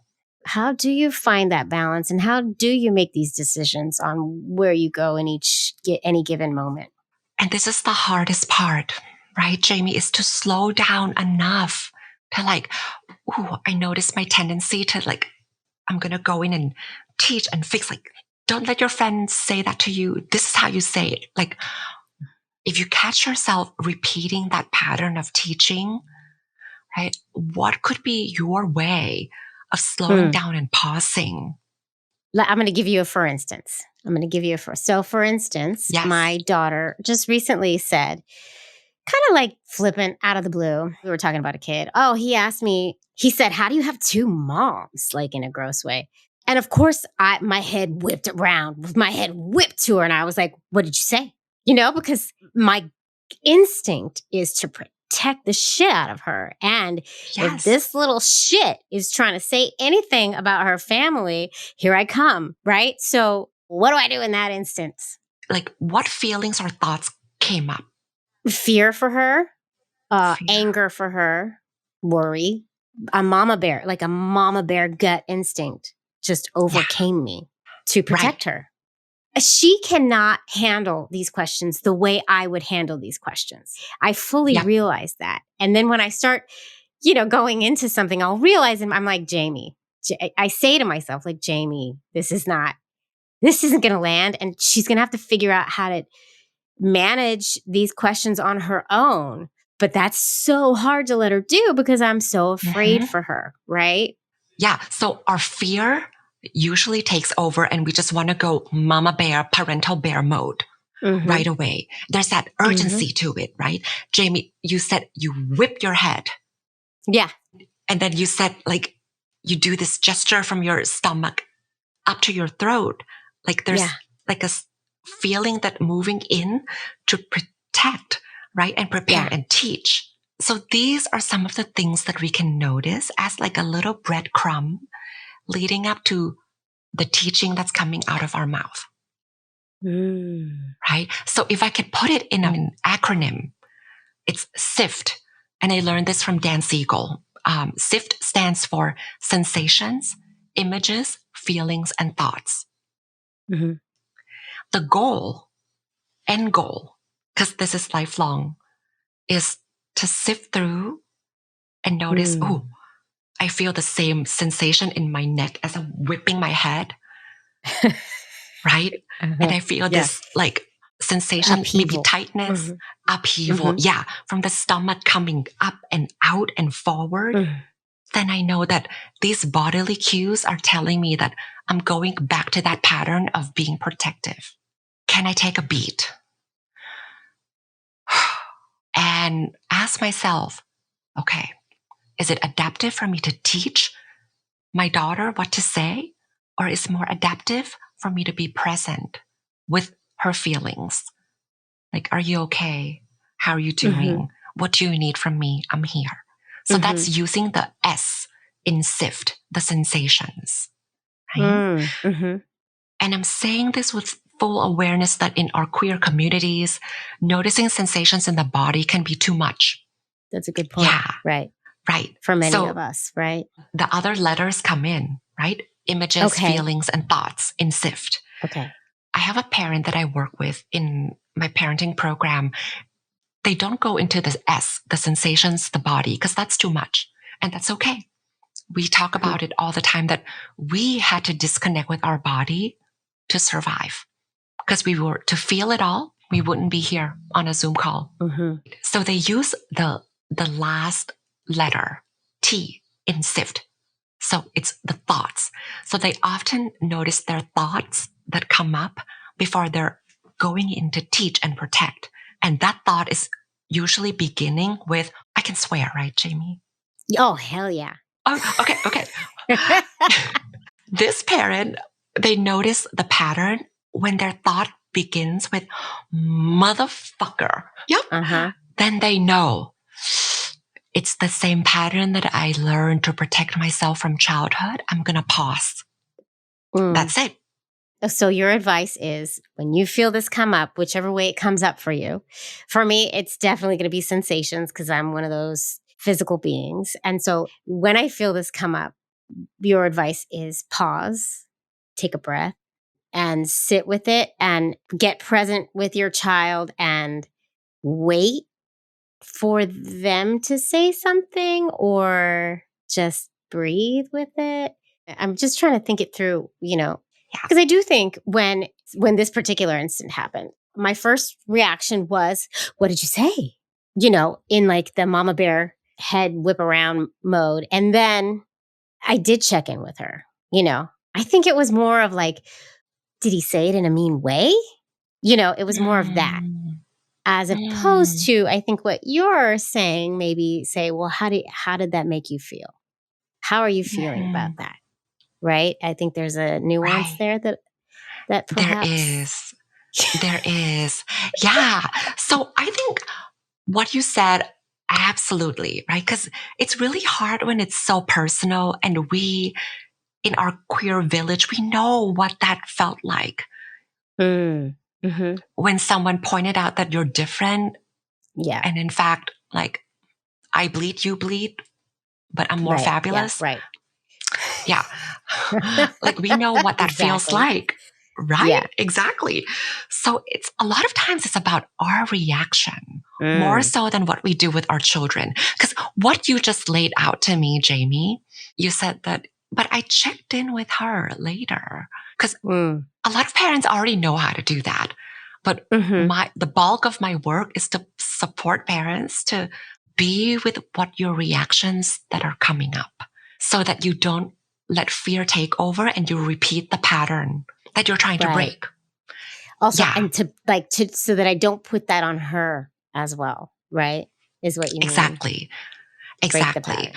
How do you find that balance, and how do you make these decisions on where you go in any given moment? And this is the hardest part, right, Jamie, is to slow down enough to I notice my tendency to I'm going to go in and teach and fix. Don't let your friends say that to you. This is how you say it. If you catch yourself repeating that pattern of teaching, right, what could be your way of slowing down and pausing? I'm going to give you a for instance. So for instance, my daughter just recently said, kind of flippant out of the blue, we were talking about a kid. Oh, he asked me, he said, how do you have 2 moms? In a gross way. And of course, my head whipped to her. And I was like, what did you say? Because my instinct is to protect the shit out of her. And if this little shit is trying to say anything about her family, here I come, right? So what do I do in that instance? What feelings or thoughts came up? Fear for her, Fear. anger for her, worry, a mama bear gut instinct just overcame me to protect her. She cannot handle these questions the way I would handle these questions. I fully realize that. And then when I start, going into something, I'll realize, and I'm like, Jamie, I say to myself, like, Jamie, this isn't going to land. And she's going to have to figure out how to manage these questions on her own. But that's so hard to let her do because I'm so afraid for her, right? Yeah. So our fear usually takes over and we just want to go mama bear, parental bear mode right away. There's that urgency to it, right? Jamie, you said you whip your head. Yeah. And then you said, like, you do this gesture from your stomach up to your throat. Like there's like a feeling that moving in to protect, right? And prepare and teach. So these are some of the things that we can notice as like a little breadcrumb leading up to the teaching that's coming out of our mouth. Right? So if I could put it in an acronym, it's SIFT. And I learned this from Dan Siegel. SIFT stands for sensations, images, feelings, and thoughts. The goal, end goal, because this is lifelong, is to sift through and notice, oh, I feel the same sensation in my neck as I'm whipping my head. Right? And I feel this like sensation, upheaval. Maybe tightness, upheaval. Yeah. From the stomach coming up and out and forward. Then I know that these bodily cues are telling me that I'm going back to that pattern of being protective. Can I take a beat? And ask myself, okay, is it adaptive for me to teach my daughter what to say? Or is it more adaptive for me to be present with her feelings? Like, are you okay? How are you doing? What do you need from me? I'm here. So that's using the S in SIFT, the sensations. Right? And I'm saying this with full awareness that in our queer communities, noticing sensations in the body can be too much. That's a good point. Yeah. Right. For many of us, right? The other letters come in, right? Images, feelings, and thoughts in SIFT. Okay. I have a parent that I work with in my parenting program. They don't go into the S, the sensations, the body, because that's too much. And that's okay. We talk about it all the time that we had to disconnect with our body to survive. Because we were to feel it all, we wouldn't be here on a Zoom call. So they use the last letter, T, in SIFT. So it's the thoughts. So they often notice their thoughts that come up before they're going in to teach and protect. And that thought is usually beginning with, I can swear, right, Jamie? Oh, hell yeah. Oh, okay. This parent, they notice the pattern when their thought begins with motherfucker. Yep. Then they know it's the same pattern that I learned to protect myself from childhood. I'm going to pause. That's it. So your advice is when you feel this come up, whichever way it comes up for you, for me, it's definitely going to be sensations because I'm one of those physical beings. And so when I feel this come up, your advice is pause, take a breath, and sit with it and get present with your child and wait for them to say something or just breathe with it. I'm just trying to think it through, because I do think when this particular incident happened, my first reaction was, what did you say? In like the mama bear head whip around mode. And then I did check in with her, I think it was more of like, did he say it in a mean way? It was more of that. As opposed to, I think what you're saying, maybe say, well, how did that make you feel? How are you feeling about that? Right? I think there's a nuance there that perhaps There is. Yeah. So I think what you said, absolutely, right? Because it's really hard when it's so personal and we, in our queer village, we know what that felt like. When someone pointed out that you're different, Yeah. And in fact, like, I bleed, you bleed, but I'm more Right. fabulous. Yeah. Right. Yeah. Like, we know what that feels Exactly. like, right? Yeah. Exactly. So it's a lot of times it's about our reaction more Mm. so than what we do with our children. Because what you just laid out to me, Jamie, you said that, but I checked in with her later. Because Mm. a lot of parents already know how to do that. But Mm-hmm. the bulk of my work is to support parents to be with what your reactions that are coming up so that you don't let fear take over and you repeat the pattern that you're trying to Right. break. Also, Yeah, and to so that I don't put that on her as well, right? Is what you mean. exactly. Break the Exactly. pattern.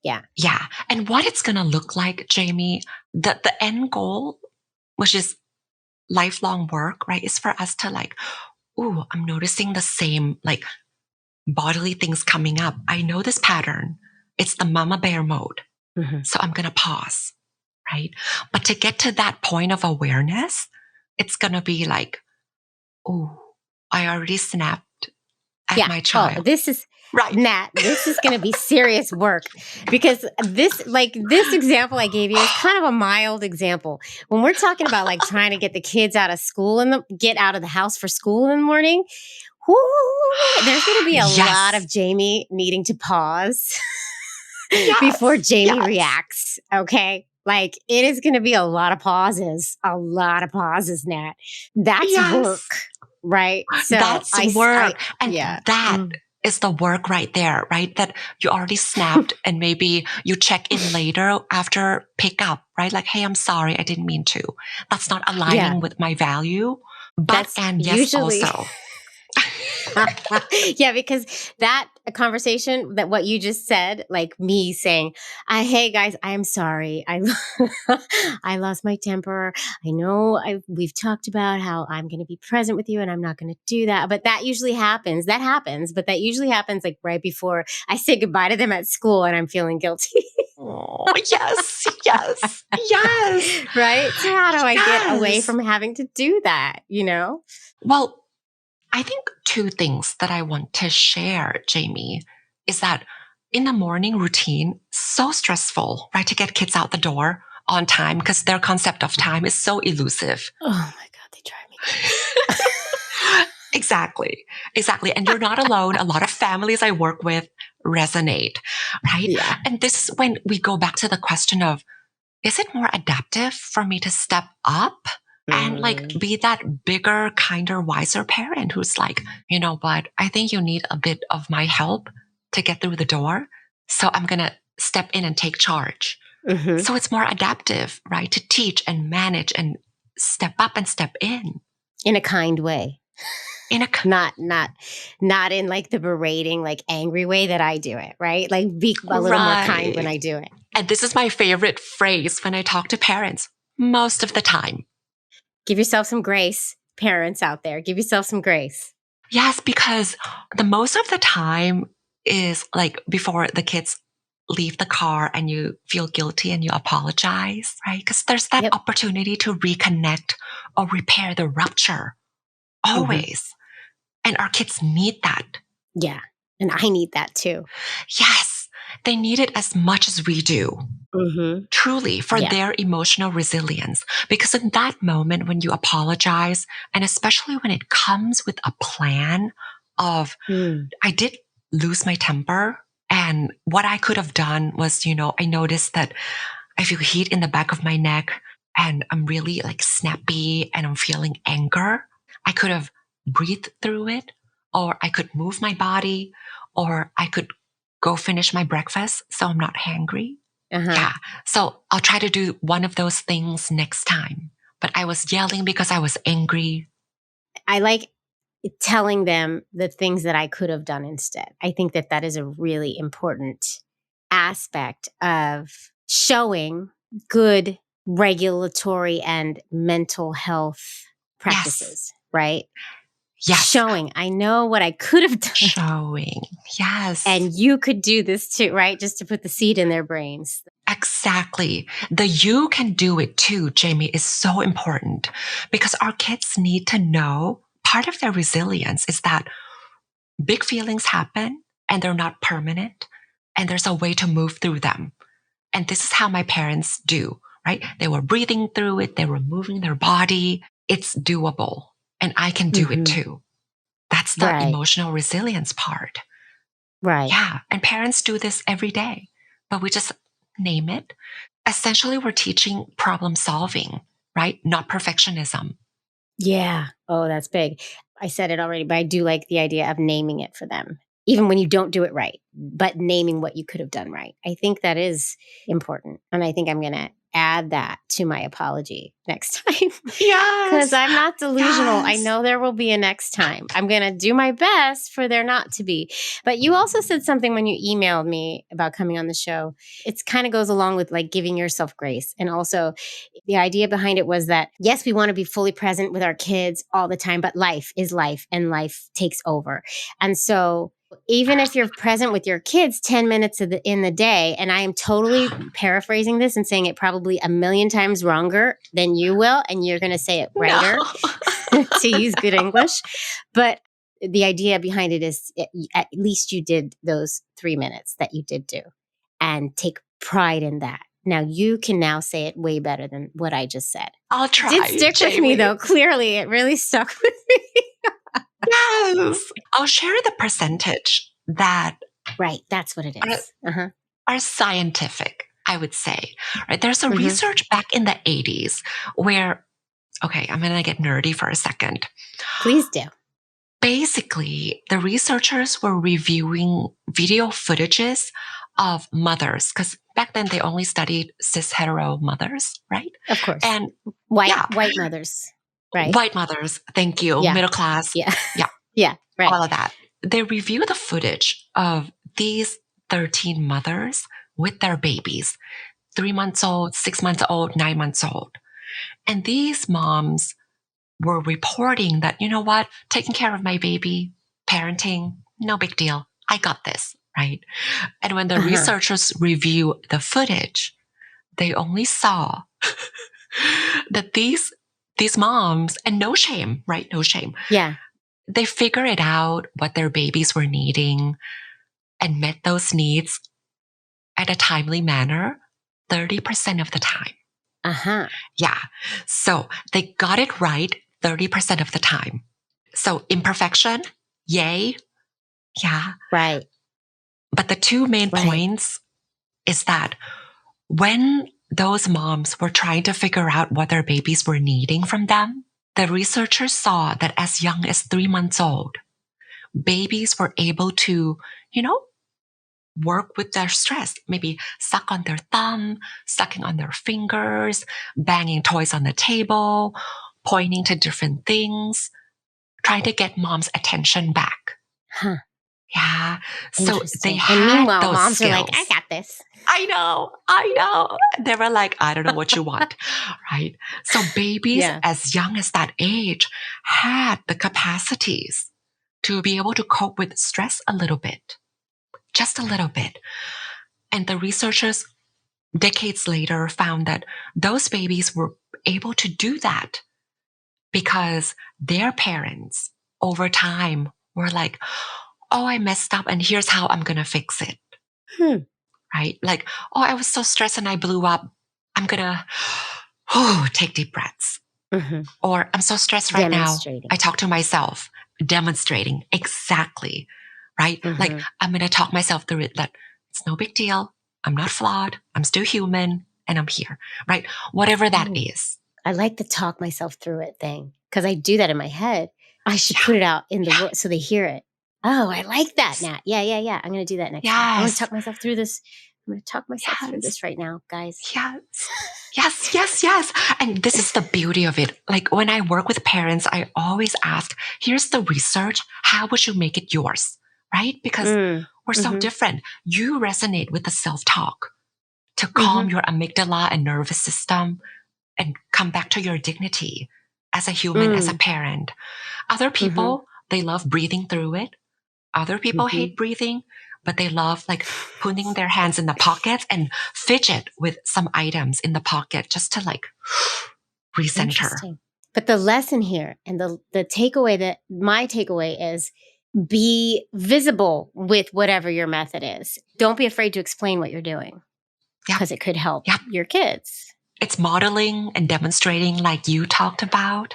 Yeah. Yeah. And what it's going to look like, Jamie, the end goal, which is lifelong work, right, is for us to like, ooh, I'm noticing the same like bodily things coming up. I know this pattern. It's the mama bear mode. Mm-hmm. So I'm going to pause, right? But to get to that point of awareness, it's going to be like, oh, I already snapped at my child. Oh, this is Right. Nat, this is going to be serious work because this example I gave you is kind of a mild example. When we're talking about like trying to get the kids out of school and get out of the house for school in the morning, there's going to be a lot of Jamie needing to pause before Jamie reacts. Okay. Like it is going to be a lot of pauses, Nat. That's work, right? So that's work. And yeah. that is the work right there, right? That you already snapped and maybe you check in later after pickup, right? Like, hey, I'm sorry. I didn't mean to. That's not aligning with my value. But, and yes, usually also. Yeah, because that conversation, that what you just said, like me saying, hey guys, I'm sorry. I lost my temper. I know we've talked about how I'm going to be present with you and I'm not going to do that. But that usually happens. That happens. But that usually happens like right before I say goodbye to them at school and I'm feeling guilty. Oh, yes. Right? So how do I get away from having to do that, you know? Well, I think two things that I want to share, Jamie, is that in the morning routine, so stressful, right? To get kids out the door on time because their concept of time is so elusive. Oh my God, they drive me crazy. Exactly. And you're not alone. A lot of families I work with resonate, right? Yeah. And this is when we go back to the question of, is it more adaptive for me to step up and like be that bigger, kinder, wiser parent who's like, you know what? I think you need a bit of my help to get through the door. So I'm going to step in and take charge. Mm-hmm. So it's more adaptive, right? To teach and manage and step up and step in. In a kind way. Not in like the berating, like angry way that I do it, right? Like be a little more kind when I do it. And this is my favorite phrase when I talk to parents most of the time. Give yourself some grace, parents out there. Give yourself some grace. Yes, because the most of the time is like before the kids leave the car and you feel guilty and you apologize, right? Because there's that opportunity to reconnect or repair the rupture always. And our kids need that. Yeah. And I need that too. Yes. They need it as much as we do. Truly, for their emotional resilience. Because in that moment when you apologize, and especially when it comes with a plan of, I did lose my temper, and what I could have done was, you know, I noticed that I feel heat in the back of my neck and I'm really like snappy and I'm feeling anger. I could have breathed through it, or I could move my body, or I could go finish my breakfast so I'm not hangry. Yeah. So I'll try to do one of those things next time. But I was yelling because I was angry. I like telling them the things that I could have done instead. I think that is a really important aspect of showing good regulatory and mental health practices, right? Yes. Showing, I know what I could have done. Showing, yes. And you could do this too, right? Just to put the seed in their brains. Exactly. The you can do it too, Jamie, is so important because our kids need to know part of their resilience is that big feelings happen and they're not permanent, and there's a way to move through them. And this is how my parents do, right? They were breathing through it. They were moving their body. It's doable. And I can do it too. That's the Right. emotional resilience part. Right. Yeah. And parents do this every day, but we just name it. Essentially, we're teaching problem solving, right? Not perfectionism. Yeah. Oh, that's big. I said it already, but I do like the idea of naming it for them, even when you don't do it right, but naming what you could have done right. I think that is important. And I think I'm going to add that to my apology next time. Yes. Because I'm not delusional. I Yes. know there will be a next time. I'm going to do my best for there not to be. But you also said something when you emailed me about coming on the show. It kind of goes along with like giving yourself grace. And also the idea behind it was that, yes, we want to be fully present with our kids all the time, but life is life and life takes over. And so even if you're present with your kids 10 minutes in the day, and I am totally paraphrasing this and saying it probably a million times wronger than you will, and you're going to say it righter to use good English. But the idea behind it is at least you did those 3 minutes that you did do and take pride in that. Now you can now say it way better than what I just said. I'll try. It did stick with me though. Clearly, it really stuck with me. Yes. I'll share the percentage that Right. That's what it is. are scientific, I would say. Right? There's a research back in the 80s where, okay, I'm going to get nerdy for a second. Please do. Basically, the researchers were reviewing video footages of mothers, because back then they only studied cis hetero mothers, right? Of course. And white mothers, right? White mothers, thank you. Yeah. Middle class. Yeah. Yeah. Yeah. Right. All of that. They review the footage of these 13 mothers with their babies, 3 months old, 6 months old, 9 months old. And these moms were reporting that, you know what, taking care of my baby, parenting, no big deal. I got this, right? And when the researchers review the footage, they only saw that these moms, and no shame, right? No shame. Yeah. They figure it out what their babies were needing and met those needs at a timely manner 30% of the time. Yeah. So they got it right 30% of the time. So imperfection, yay. Yeah. Right. But the two main points is that when those moms were trying to figure out what their babies were needing from them, the researchers saw that as young as 3 months old, babies were able to, work with their stress, maybe suck on their thumb, sucking on their fingers, banging toys on the table, pointing to different things, trying to get mom's attention back. Yeah. So they had and meanwhile, those moms skills. are like, I got this. I know. They were like, I don't know what you want, right? So babies as young as that age had the capacities to be able to cope with stress a little bit, just a little bit. And the researchers decades later found that those babies were able to do that because their parents over time were like, oh, I messed up and here's how I'm going to fix it. Right? Like, oh, I was so stressed and I blew up. I'm going to take deep breaths. Or I'm so stressed right now. I talk to myself, demonstrating exactly, right? Like I'm going to talk myself through it that it's no big deal. I'm not flawed. I'm still human and I'm here, right? Whatever that is. I like the talk myself through it thing because I do that in my head. I should put it out in the world so they hear it. Oh, I like that, Nat. Yeah. I'm going to do that next time. I'm going to talk myself through this. I'm going to talk myself through this right now, guys. Yes. And this is the beauty of it. Like when I work with parents, I always ask, here's the research. How would you make it yours? Right? Because we're so different. You resonate with the self-talk to calm your amygdala and nervous system and come back to your dignity as a human, as a parent. Other people, they love breathing through it. Other people hate breathing, but they love like putting their hands in the pockets and fidget with some items in the pocket just to like recenter. But the lesson here and the takeaway my takeaway is be visible with whatever your method is. Don't be afraid to explain what you're doing because it could help your kids. It's modeling and demonstrating like you talked about,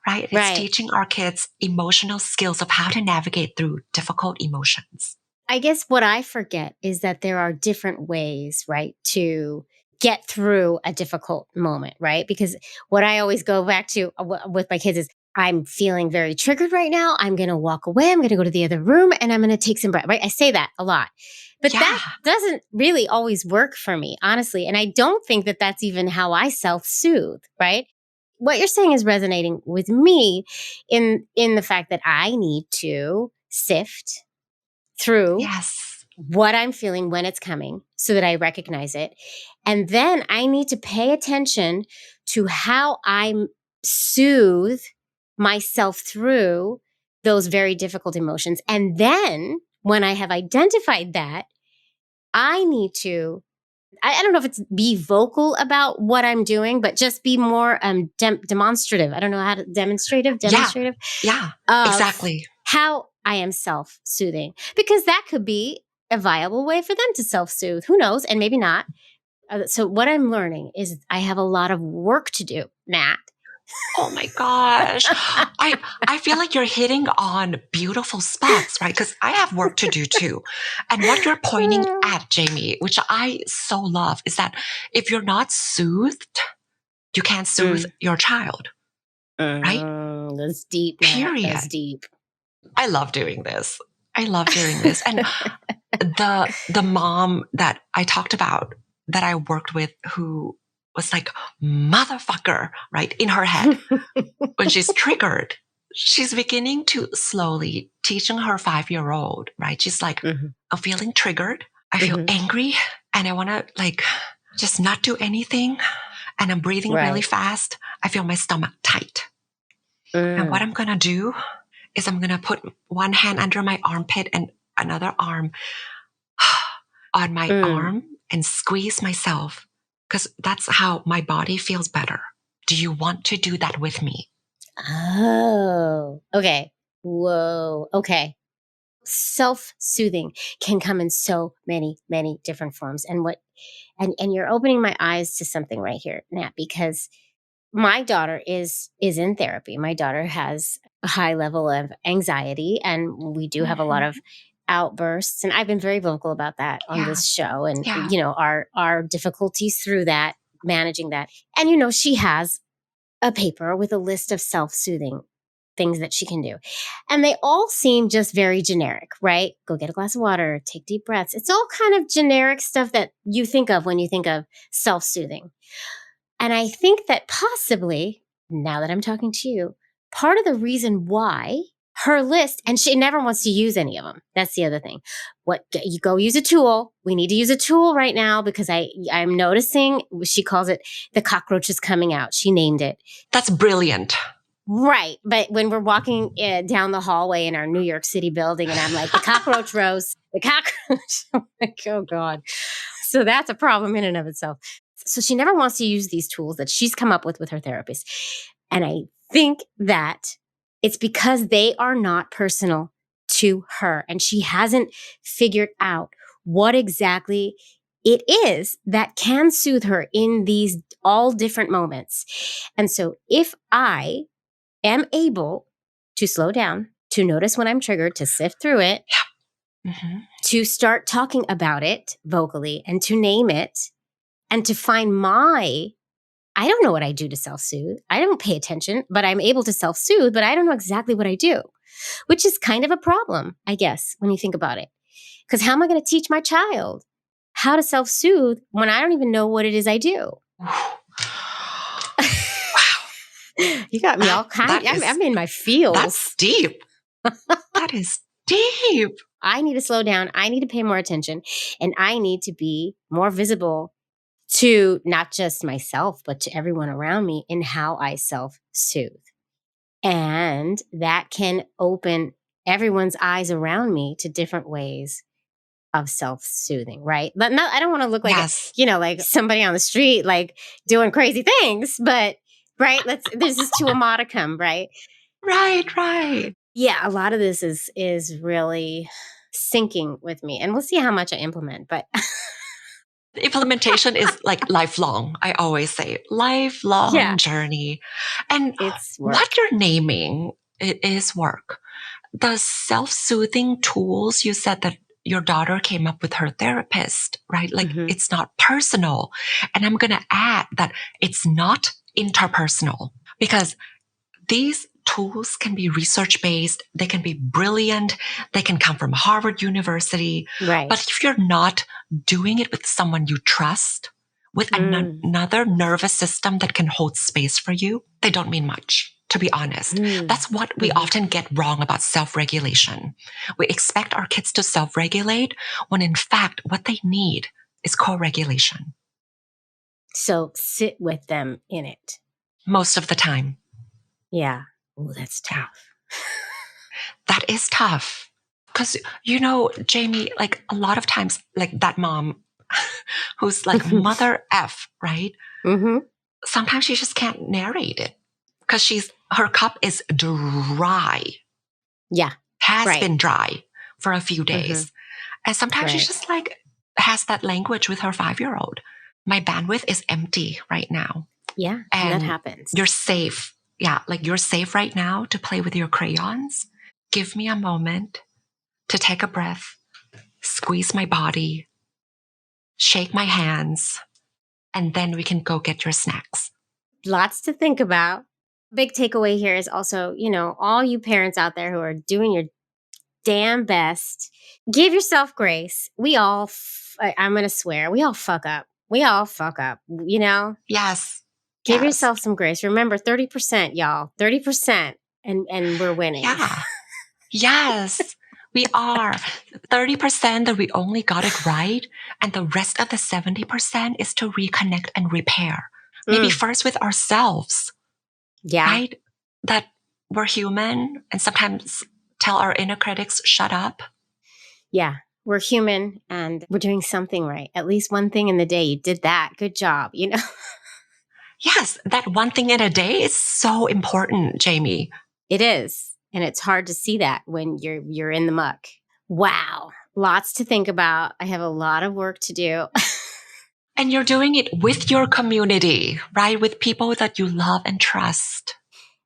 right? It's teaching our kids emotional skills of how to navigate through difficult emotions. I guess what I forget is that there are different ways, right, to get through a difficult moment, right? Because what I always go back to with my kids is, I'm feeling very triggered right now. I'm going to walk away. I'm going to go to the other room and I'm going to take some breath, right? I say that a lot. But that doesn't really always work for me, honestly. And I don't think that that's even how I self-soothe, right? What you're saying is resonating with me in the fact that I need to sift through what I'm feeling when it's coming so that I recognize it. And then I need to pay attention to how I soothe myself through those very difficult emotions. And then when I have identified that, I need to, I don't know if it's be vocal about what I'm doing, but just be more demonstrative. I don't know how to demonstrative. Yeah, exactly. How I am self-soothing, because that could be a viable way for them to self-soothe. Who knows? And maybe not. So what I'm learning is I have a lot of work to do, Nat. Oh my gosh. I feel like you're hitting on beautiful spots, right? Because I have work to do too. And what you're pointing at, Jamie, which I so love, is that if you're not soothed, you can't soothe your child. Right? That's deep. Nat. Period. That's deep. I love doing this. And the mom that I talked about that I worked with who was like, motherfucker, right, in her head. When she's triggered, she's beginning to slowly teaching her 5-year-old, right? She's like, I'm feeling triggered. I feel angry and I want to like just not do anything. And I'm breathing really fast. I feel my stomach tight. And what I'm going to do is I'm going to put one hand under my armpit and another arm on my arm and squeeze myself, because that's how my body feels better. Do you want to do that with me? Oh, okay. Whoa. Okay. Self-soothing can come in so many, many different forms. And you're opening my eyes to something right here, Nat, because my daughter is in therapy. My daughter has a high level of anxiety, and we do have a lot of outbursts. And I've been very vocal about that on this show, and you know, our difficulties through that, managing that. And you know, she has a paper with a list of self-soothing things that she can do. And they all seem just very generic, right? Go get a glass of water, take deep breaths. It's all kind of generic stuff that you think of when you think of self-soothing. And I think that possibly, now that I'm talking to you, part of the reason why her list, and she never wants to use any of them. That's the other thing. You go use a tool. We need to use a tool right now because I'm noticing, she calls it the cockroach is coming out. She named it. That's brilliant. Right. But when we're walking down the hallway in our New York City building and I'm like, the cockroach rose, the cockroach. I'm like, oh God. So that's a problem in and of itself. So she never wants to use these tools that she's come up with her therapist. And I think that it's because they are not personal to her. And she hasn't figured out what exactly it is that can soothe her in these all different moments. And so if I am able to slow down, to notice when I'm triggered, to sift through it, to start talking about it vocally and to name it and to find I don't know what I do to self-soothe. I don't pay attention, but I'm able to self-soothe, but I don't know exactly what I do, which is kind of a problem, I guess, when you think about it. Because how am I going to teach my child how to self-soothe when I don't even know what it is I do? You got me all kind of, I'm in my feels. That's deep. That is deep. I need to slow down. I need to pay more attention. And I need to be more visible to not just myself, but to everyone around me in how I self-soothe. And that can open everyone's eyes around me to different ways of self-soothing, right? But I don't want to look like, like somebody on the street, like doing crazy things, but right. This is to a modicum, right? Right. Yeah, a lot of this is really sinking with me, and we'll see how much I implement. But The implementation is like lifelong. I always say lifelong yeah, journey. And it's work. what you're naming, it is work. The self-soothing tools you said that your daughter came up with her therapist, right? Like it's not personal. And I'm going to add that it's not interpersonal because these tools can be research-based. They can be brilliant. They can come from Harvard University. Right. But if you're not doing it with someone you trust, with another nervous system that can hold space for you, they don't mean much. To be honest, that's what we often get wrong about self-regulation. We expect our kids to self-regulate when in fact, what they need is co-regulation. So sit with them in it. Most of the time. Yeah. Oh, that's tough. That is tough. Because, you know, Jamie, like a lot of times, like that mom who's like mother F, right? Sometimes she just can't narrate it because her cup is dry. Yeah. Has been dry for a few days. And sometimes she's just like, has that language with her 5-year-old. My bandwidth is empty right now. Yeah. And that happens. You're safe. Yeah. Like you're safe right now to play with your crayons. Give me a moment to take a breath, squeeze my body, shake my hands, and then we can go get your snacks. Lots to think about. Big takeaway here is also, you know, all you parents out there who are doing your damn best, give yourself grace. We all, I'm going to swear, we all fuck up. We all fuck up, you know? Yes. Give yourself some grace. Remember, 30%, y'all. 30%, and we're winning. Yeah. Yes, we are. 30% that we only got it right, and the rest of the 70% is to reconnect and repair. Maybe first with ourselves. Yeah. Right? That we're human and sometimes tell our inner critics, shut up. Yeah. We're human and we're doing something right. At least one thing in the day. You did that. Good job, you know? Yes, that one thing in a day is so important, Jamie. It is. And it's hard to see that when you're in the muck. Wow. Lots to think about. I have a lot of work to do. And you're doing it with your community, right? With people that you love and trust.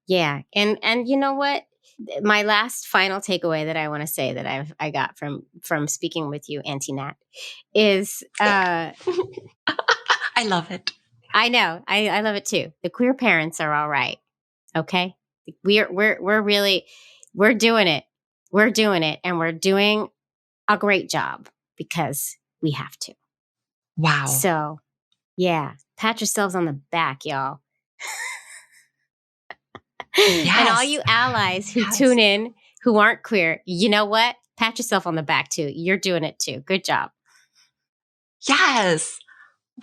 Yeah. And you know what? My last final takeaway that I want to say that I got from speaking with you, Auntie Nat, is I love it. I know. I love it too. The queer parents are all right. Okay? We're doing it. We're doing it, and we're doing a great job because we have to. Wow. So, yeah, pat yourselves on the back, y'all. Yes. And all you allies who tune in who aren't queer, you know what? Pat yourself on the back too. You're doing it too. Good job. Yes.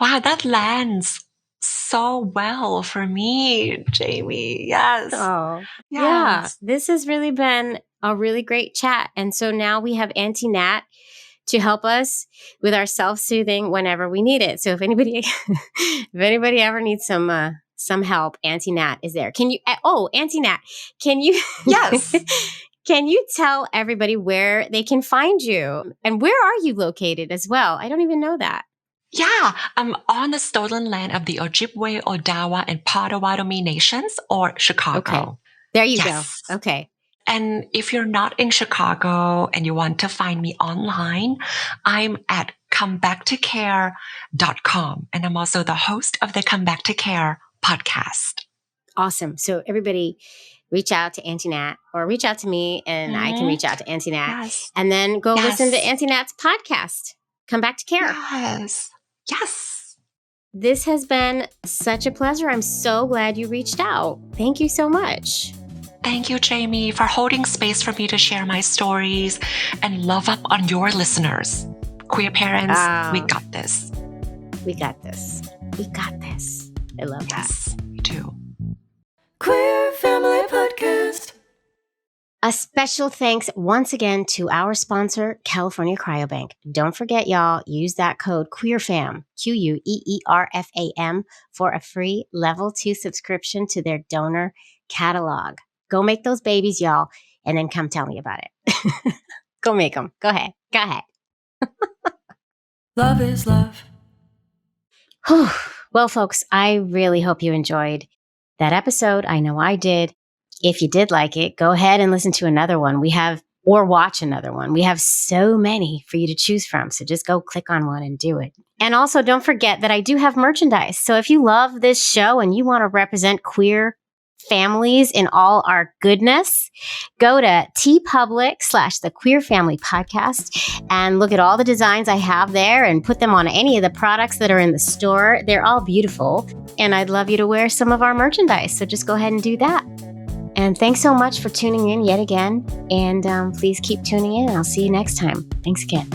Wow, that lands so well for me, Jamie. Yes. Oh, yes. Yeah. This has really been a really great chat. And so now we have Auntie Nat to help us with our self-soothing whenever we need it. So if anybody ever needs some help, Auntie Nat is there. Can you? Oh, Auntie Nat, can you? Yes. Can you tell everybody where they can find you and where are you located as well? I don't even know that. Yeah, I'm on the stolen land of the Ojibwe, Odawa, and Potawatomi nations, or Chicago. Okay, there you go. Okay. And if you're not in Chicago and you want to find me online, I'm at comebacktocare.com. And I'm also the host of the Come Back to Care podcast. Awesome. So everybody reach out to Auntie Nat or reach out to me and I can reach out to Auntie Nat. Yes. And then go listen to Auntie Nat's podcast, Come Back to Care. Yes. Yes. This has been such a pleasure. I'm so glad you reached out. Thank you so much. Thank you, Jamie, for holding space for me to share my stories and love up on your listeners. Queer parents, we got this. We got this. We got this. I love that. Yes, me too. Queer Family Podcast. A special thanks once again to our sponsor, California Cryobank. Don't forget, y'all, use that code QUEERFAM, QUEERFAM, for a free level 2 subscription to their donor catalog. Go make those babies, y'all, and then come tell me about it. Go make them. Go ahead. Go ahead. Love is love. Whew. Well, folks, I really hope you enjoyed that episode. I know I did. If you did like it, go ahead and listen to another one. Or watch another one. We have so many for you to choose from. So just go click on one and do it. And also don't forget that I do have merchandise. So if you love this show and you want to represent queer families in all our goodness, go to tpublic/the Queer Family Podcast and look at all the designs I have there and put them on any of the products that are in the store. They're all beautiful. And I'd love you to wear some of our merchandise. So just go ahead and do that. And thanks so much for tuning in yet again. And please keep tuning in. I'll see you next time. Thanks again.